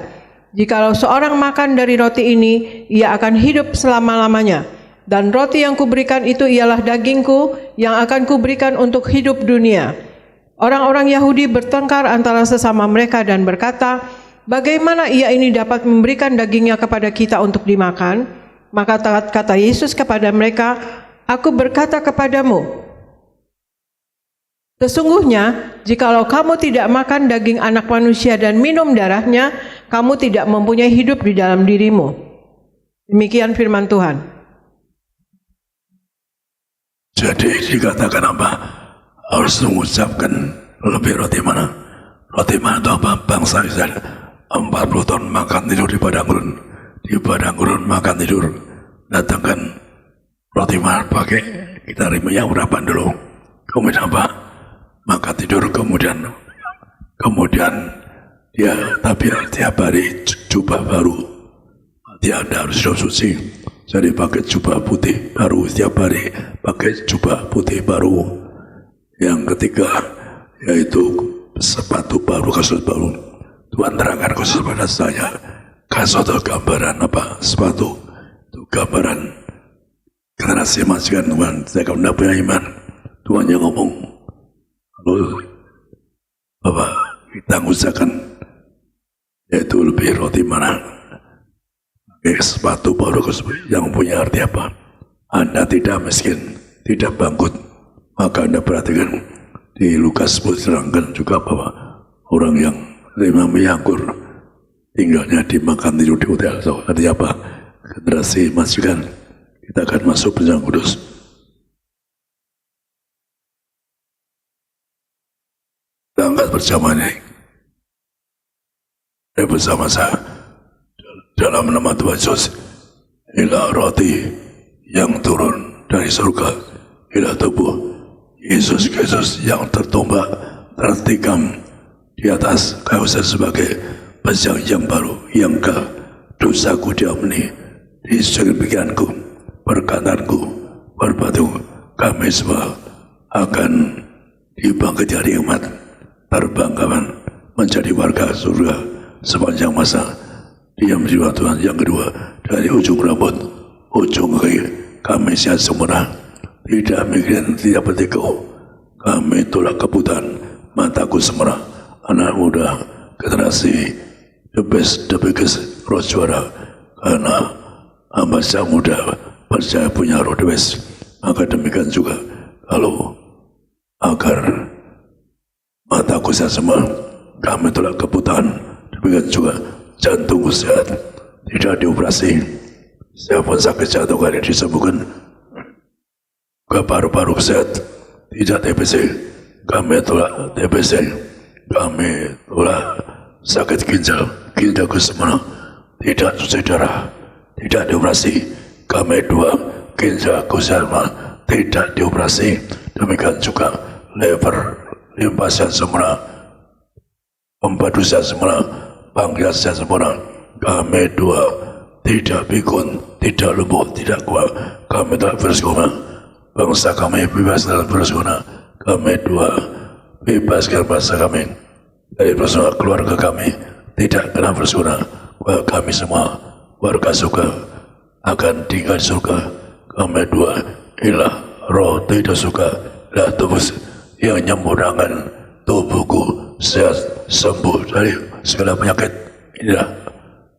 Jikalau seorang makan dari roti ini, ia akan hidup selama-lamanya. Dan roti yang kuberikan itu ialah dagingku yang akan kuberikan untuk hidup dunia. Orang-orang Yahudi bertengkar antara sesama mereka dan berkata, bagaimana ia ini dapat memberikan dagingnya kepada kita untuk dimakan? Maka kata Yesus kepada mereka, aku berkata kepadamu, sesungguhnya, jikalau kamu tidak makan daging anak manusia dan minum darahnya, kamu tidak mempunyai hidup di dalam dirimu. Demikian firman Tuhan. Jadi dikatakan apa? Harus mengucapkan lebih roti mana? Roti mana itu apa? Bangsa Israel 40 tahun makan tidur di padang gurun. Di padang gurun makan tidur. Datangkan roti mana pakai? Kita rimanya urapan dulu. Kemudian apa? Maka tidur kemudian dia tapi tiap hari jubah baru. Dia harus hidup suci. Jadi pakai jubah putih baru setiap hari, pakai jubah putih baru. Yang ketiga yaitu sepatu baru, kasut baru. Tuhan terangkan khusus pada saya. Kasut itu gambaran apa? Sepatu itu gambaran generasi majikan Tuhan. Saya kalau tidak punya iman, Tuhan yang ngomong. Lalu Bapak kita usahakan yaitu lebih roti mana sepatu baru yang punya arti apa? Anda tidak miskin, tidak bangkrut, maka Anda perhatikan di Lukas diterangkan juga bahwa orang yang lima meyangkur tinggalnya dimakan tidur di hotel. So, artinya apa? Generasi majikan kita akan masuk Penjara Kudus. Angkat bersama ini bersama saya dalam nama Tuhan Yesus. Inilah roti yang turun dari surga, inilah tubuh Yesus Kristus yang tertumbak, tertikam di atas kayu sebagai perjanjian yang baru, yang dosaku diampuni, disegel pikiranku, perkataanku, perbuatanku, kami semua akan dibangkit dari umat, terbanggaman menjadi warga surga sepanjang masa. Diam jiwa Tuhan. Yang kedua, dari ujung rambut ujung kaki kami sehat sempurna, tidak mikirin, tidak bertikau. Kami tolak kebutaan, mataku sempurna. Anak muda generasi the best, the biggest, roh juara. Karena hamba sang muda percaya punya roh the best. Maka demikian juga kalau agar mataku sehat semua, kami tolak kebutaan. Demikian juga jantungku sehat, tidak dioperasi. Siapapun sakit jantung kali disembuhkan. Paru-paru sehat, tidak TBC. Kami tolak TBC. Kami tolak sakit ginjalku semua, tidak cuci darah, tidak dioperasi. Kami dua ginjalku sehat, tidak dioperasi. Demikian juga liver, limpa sehat semua, hamba dosa semua, bangsa saya sempurna. Kami dua tidak pikun, tidak lumpuh, tidak kuat. Kami telah bersyukur. Bangsa kami bebas dalam bersyukur. Kami dua bebaskan bangsa kami dari bersyukur. Keluarga kami tidak kena bersyukur. Kami semua warga surga akan tinggal di surga. Kami dua ialah roh tidak suka, ialah tubuh yang menyempurnakan tubuhku sehat sembuh dari segala penyakit. Inilah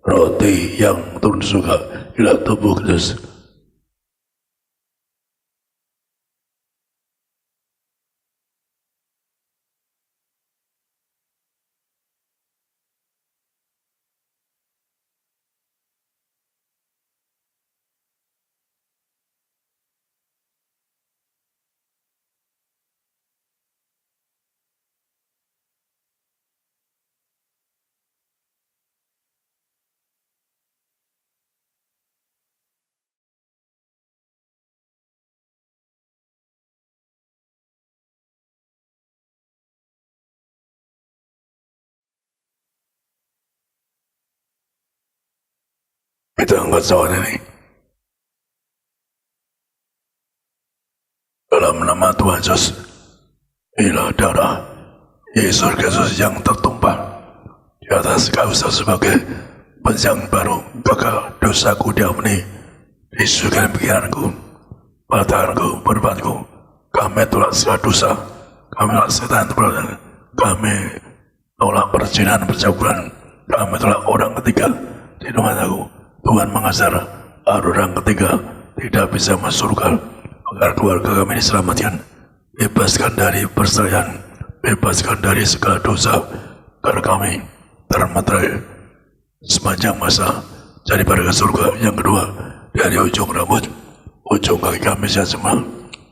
roti yang turun surga, ialah tubuh Kristus. Kita angkat sawan ini dalam nama Tuhan Yesus. Inilah darah Yesus Kristus yang tertumpah di atas kayu sebagai penjang baru kekal dosaku diampuni. Disukai pikiranku, perkataanku, perbuatanku. Kami tolak segala dosa, kami tolak setan terberat, kami tolak perzinahan percabulan, kami tolak orang ketiga di rumah aku. Tuhan mengajar orang ketiga tidak bisa masuk surga, agar keluarga kami diselamatkan, bebaskan dari perceraian, bebaskan dari segala dosa, agar kami termeterai sepanjang masa jadi pada surga. Yang kedua, dari ujung rambut, ujung kaki kami sehat semua.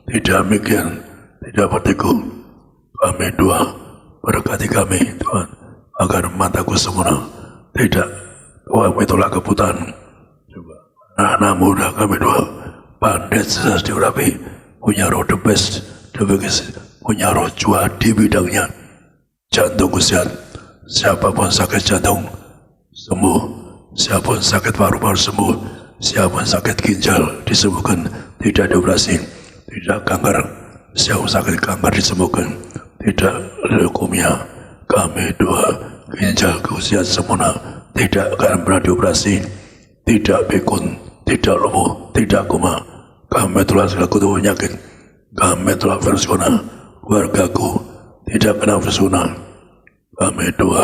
Tidak demikian, tidak bertiku. Kami dua, berkati kami Tuhan, agar mataku sempurna, tidak kami tolak kebutaan. Anak muda kami dua pandai sesat diurapi, punya roh the best, punya roh jual di bidangnya. Jantungku sehat, siapapun sakit jantung sembuh, siapapun sakit paru-paru sembuh, siapapun sakit ginjal disembuhkan, tidak dioperasi, tidak kanker, siapapun sakit kanker disembuhkan, tidak leukemia. Kami dua ginjalku sehat sempurna, tidak akan pernah dioperasi, tidak pikun, tidak lumpuh, tidak koma. Kami telah segala kutu penyakit, kami telah virus corona. Wargaku tidak kena virus corona. Kami dua,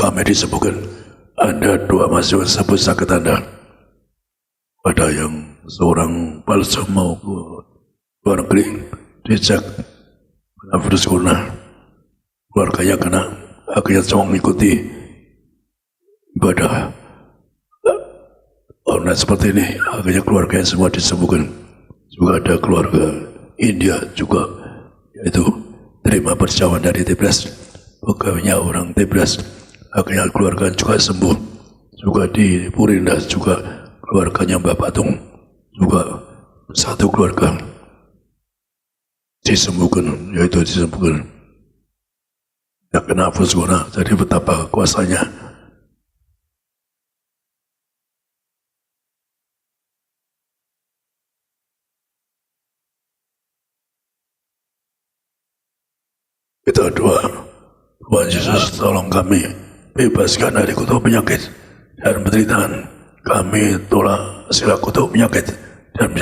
kami disembuhkan. Anda dua masih sebut sakit Anda. Ada yang seorang palsu mau ke luar negeri, dicek kena virus corona. Keluarganya kena, akhirnya cuma mengikuti ibadah online seperti ini, akhirnya keluarga semua disembuhkan. Juga ada keluarga India juga, yaitu terima perjalanan dari TPS, pegawainya orang TPS, akhirnya keluarga juga sembuh. Juga di Purindas juga keluarganya Mbak Patung, juga satu keluarga disembuhkan, yaitu disembuhkan. Tidak kena virus corona, jadi betapa kuasanya. Kita doa, Tuhan Yesus tolong kami, bebaskan dari kutuk penyakit dan penderitaan. Kami tolak segala kutuk penyakit dan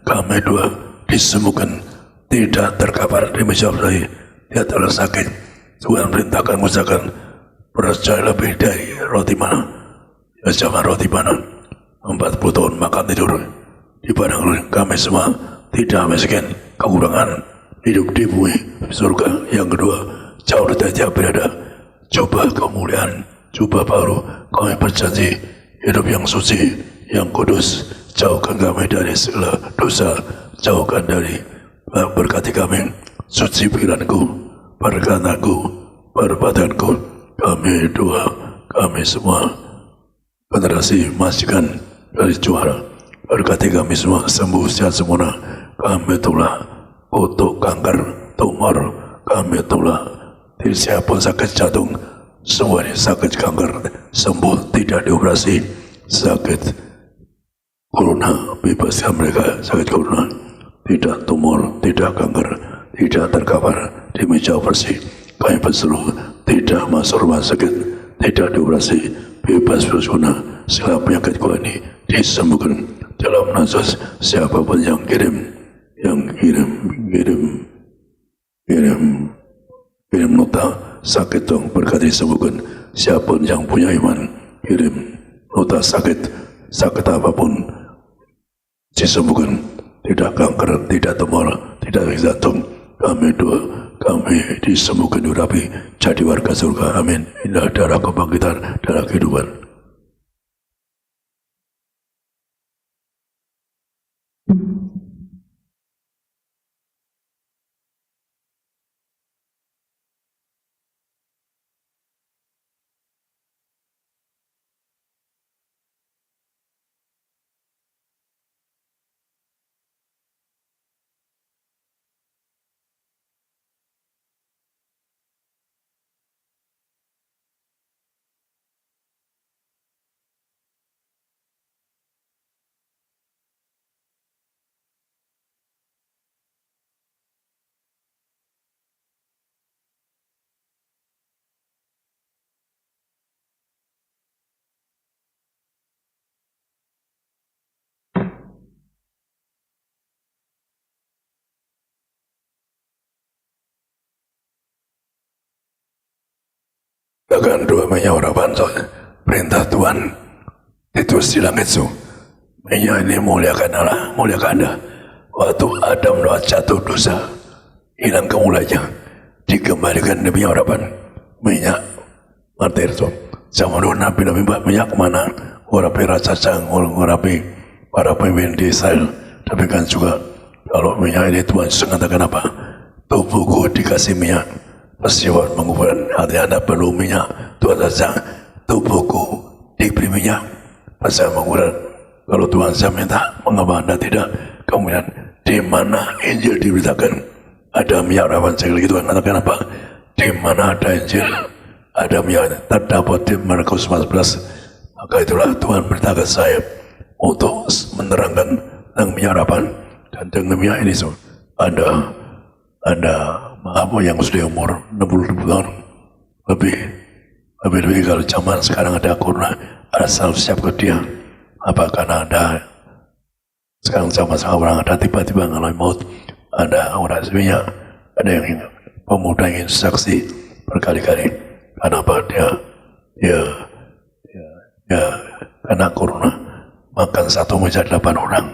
kami dua disembuhkan, tidak terkapar di meja berdaya, tidak terlalu sakit. Tuhan perintahkan mengucapkan percaya lebih dari roti mana, ya zaman roti mana. 40 tahun makan tidur di padang luring. Kami semua tidak miskin, kekurangan, hidup di bumi surga. Yang kedua, jauh dari tiap berada, coba kemuliaan, coba baru. Kami berjanji hidup yang suci, yang kudus. Jauhkan kami dari segala dosa, jauhkan dari berkati kami, suci pikiranku, perkataanku, perbuatanku. Kami dua, kami semua generasi majikan dari juara, berkati kami semua sembuh sehat sempurna. Kami telah kutuk kanker, tumor, kami telah siapapun sakit jantung, semuanya sakit kanker, sembuh, tidak dioperasi, sakit corona, bebaskan mereka sakit corona, tidak tumor, tidak kanker, tidak terkapar di meja operasi, kami berseru, tidak masuk rumah sakit, tidak dioperasi, bebas berguna, segala penyakit kau ini disembuhkan dalam nasus. Siapapun yang kirim nota sakit dong berkati sembuhkan. Siapapun yang punya iman kirim nota sakit apapun disembuhkan, tidak kanker, tidak tumor, tidak jantung, kami doa, kami disembuhkan, diurapi, jadi warga surga, amin. Inilah darah kebangkitan, darah kehidupan. Bahkan dua minyak harapan perintah Tuhan itu di langit su. Minyak ini muliakan Allah, muliakan Anda. Waktu Adam doa jatuh dosa, hilang kemuliaannya, dikembalikan demi harapan. Minyak martir su. Zaman dulu Nabi minyak kemana? Ngurapi Raja Sang, ngurapi para pemimpin di Israel. Tapi kan juga kalau minyak ini Tuhan mengatakan apa? Tubuhku dikasih minyak. Persiapan mengumpulkan hati Anda perlu minyak. Tuhan saja tubuhku diberi minyak. Persiapan mengumpulkan. Kalau Tuhan saya minta, mengapa Anda tidak? Kemudian di mana Injil diberitakan ada minyak harapan sekali lagi Tuhan katakan apa? Di mana ada Injil ada minyak terdapat di Markus 14. Maka itulah Tuhan beritakan saya untuk menerangkan tentang minyak harapan dan dengan minyak ini so, Anda apa yang sudah umur 60 tahun lebih kalau zaman sekarang ada corona, ada selalu siap ke dia. Apa karena ada sekarang zaman orang ada tiba-tiba ngalami maut, ada orang sebenarnya, ada yang pemuda ingin saksi berkali-kali. Kenapa dia kena corona, makan satu meja 8 orang,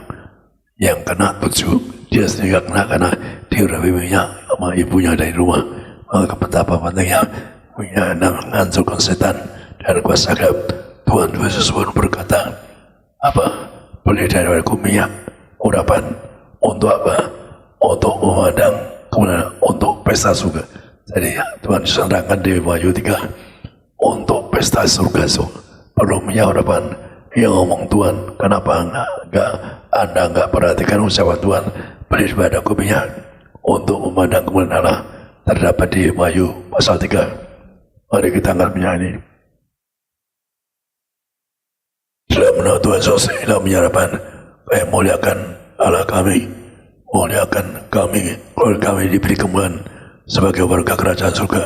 yang kena 7, dia sendiri kena karena diurapi minyak sama ibunya dari rumah. Maka betapa pentingnya minyak menghancurkan setan dan kuasa gelap. Tuhan Yesus pun berkata, apa? Beli dari minyak urapan untuk apa? Untuk memandang, kemudian untuk pesta surga. Jadi Tuhan Yesus menerangkan di Wahyu 3 untuk pesta surga so, perlu minyak urapan. Yang ngomong Tuhan, kenapa Anda enggak perhatikan ucapan Tuhan? Beli padaku minyak untuk memandang kemuliaan Allah, terdapat di Wahyu pasal 3. Mari kita angkat minyak ini. Dalam nama Tuhan Yesus, dalam menyarapan, kami muliakan Allah kami, muliakan kami, keluarga kami diberi kemuliaan sebagai warga kerajaan surga.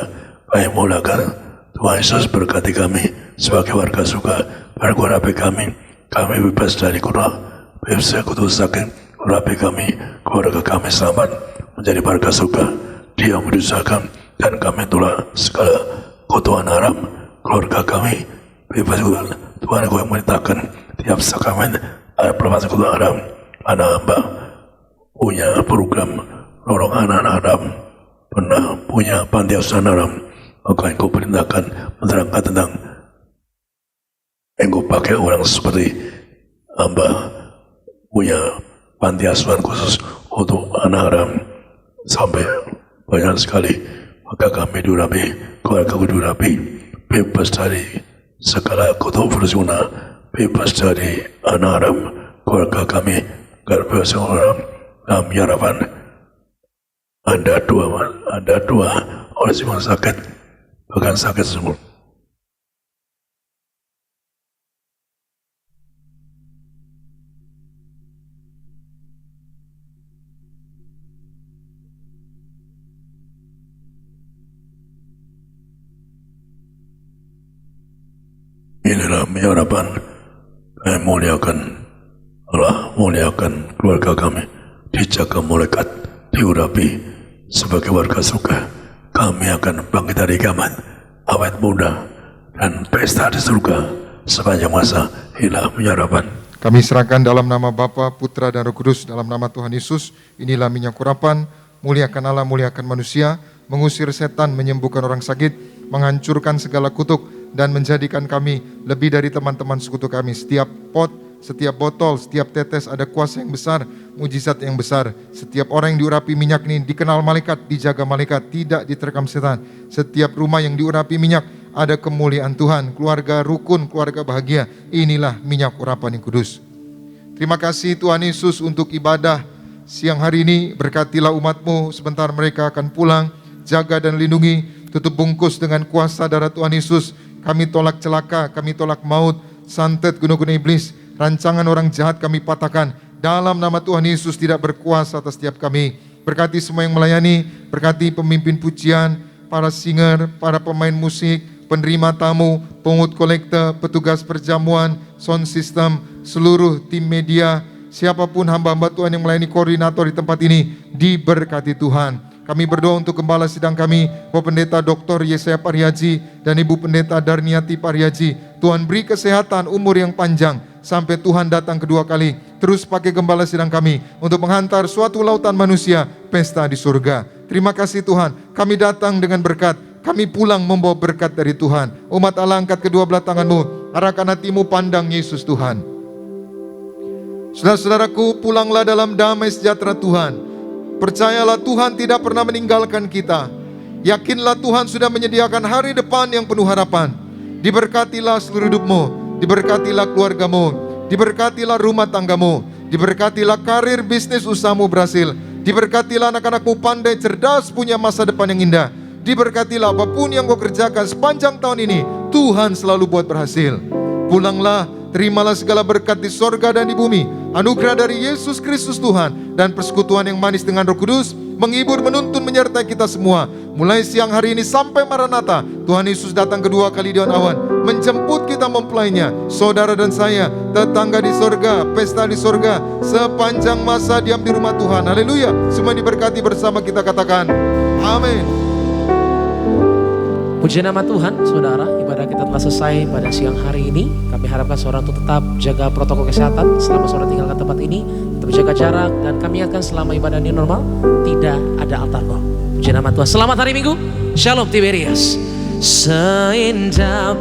Kami muliakan Tuhan Yesus berkati kami sebagai warga surga. Bergurapi kami bebas dari corona, bebas kutus sakit, gurapi kami, keluarga kami selamat menjadi warga surga. Dia menyusahkan dan kami tolak segala kotoran haram. Keluarga kami bebas Tuhan yang memerintahkan tiap sakramen ada pelepasan kotoran haram. Anak hamba punya program nolong anak-anak haram, pernah punya panti asuhan haram, maka engkau perintahkan menerangkan tentang engkau pakai orang seperti hamba punya panti asuhan khusus untuk anak haram sampai banyak sekali. Maka kami diurapi, keluarga kami diurapi, bebas dari segala kotor berzina, bebas dari anak haram, keluarga kami bebas dari haram. Kami harapan ada dua oleh semua sakit, bahkan sakit sumur. Inilah harapan kami muliakan Allah, muliakan keluarga kami, dijaga malaikat, diurapi sebagai warga surga. Kami akan bangkit dari kiamat, awet muda, dan pesta di surga sepanjang masa. Inilah harapan. Kami serahkan dalam nama Bapa, Putra, dan Roh Kudus, dalam nama Tuhan Yesus. Inilah minyak urapan, muliakan Allah, muliakan manusia, mengusir setan, menyembuhkan orang sakit, menghancurkan segala kutuk, dan menjadikan kami lebih dari teman-teman sekutu kami. Setiap pot, setiap botol, setiap tetes ada kuasa yang besar, mujizat yang besar. Setiap orang yang diurapi minyak ini dikenal malaikat, dijaga malaikat, tidak diterkam setan. Setiap rumah yang diurapi minyak ada kemuliaan Tuhan, keluarga rukun, keluarga bahagia. Inilah minyak urapan yang kudus. Terima kasih Tuhan Yesus untuk ibadah siang hari ini. Berkatilah umat-Mu sebentar mereka akan pulang. Jaga dan lindungi, tutup bungkus dengan kuasa darah Tuhan Yesus. Kami tolak celaka, kami tolak maut, santet guna-guna iblis, rancangan orang jahat kami patahkan. Dalam nama Tuhan Yesus tidak berkuasa atas setiap kami. Berkati semua yang melayani, berkati pemimpin pujian, para singer, para pemain musik, penerima tamu, pungut kolektor, petugas perjamuan, sound system, seluruh tim media, siapapun hamba-hamba Tuhan yang melayani koordinator di tempat ini, diberkati Tuhan. Kami berdoa untuk gembala sidang kami, Bapak Pendeta Dr. Yesaya Pariaji dan Ibu Pendeta Darniati Pariaji. Tuhan beri kesehatan, umur yang panjang sampai Tuhan datang kedua kali. Terus pakai gembala sidang kami untuk menghantar suatu lautan manusia pesta di surga. Terima kasih Tuhan, kami datang dengan berkat, kami pulang membawa berkat dari Tuhan. Umat Allah, angkat kedua belah tanganmu, arahkan hatimu, pandang Yesus Tuhan. Saudara-saudaraku, pulanglah dalam damai sejahtera Tuhan. Percayalah Tuhan tidak pernah meninggalkan kita. Yakinlah Tuhan sudah menyediakan hari depan yang penuh harapan. Diberkatilah seluruh hidupmu, diberkatilah keluargamu, diberkatilah rumah tanggamu, diberkatilah karir bisnis usahamu berhasil, diberkatilah anak-anakmu pandai cerdas punya masa depan yang indah. Diberkatilah apapun yang kau kerjakan sepanjang tahun ini, Tuhan selalu buat berhasil. Pulanglah, terimalah segala berkat di sorga dan di bumi, anugerah dari Yesus Kristus Tuhan, dan persekutuan yang manis dengan Roh Kudus, menghibur, menuntun, menyertai kita semua. Mulai siang hari ini sampai Maranatha, Tuhan Yesus datang kedua kali di awan, menjemput kita mempelainya. Saudara dan saya, tetangga di sorga, pesta di sorga, sepanjang masa diam di rumah Tuhan. Haleluya. Semua diberkati bersama kita katakan, amin. Puji nama Tuhan, saudara, ibadah kita telah selesai pada siang hari ini. Kami harapkan saudara untuk tetap jaga protokol kesehatan selama saudara tinggalkan tempat ini, tetap jaga jarak, dan kami akan selama ibadah new normal tidak ada altar call. Puji nama Tuhan. Selamat hari Minggu. Shalom Tiberias. Seindah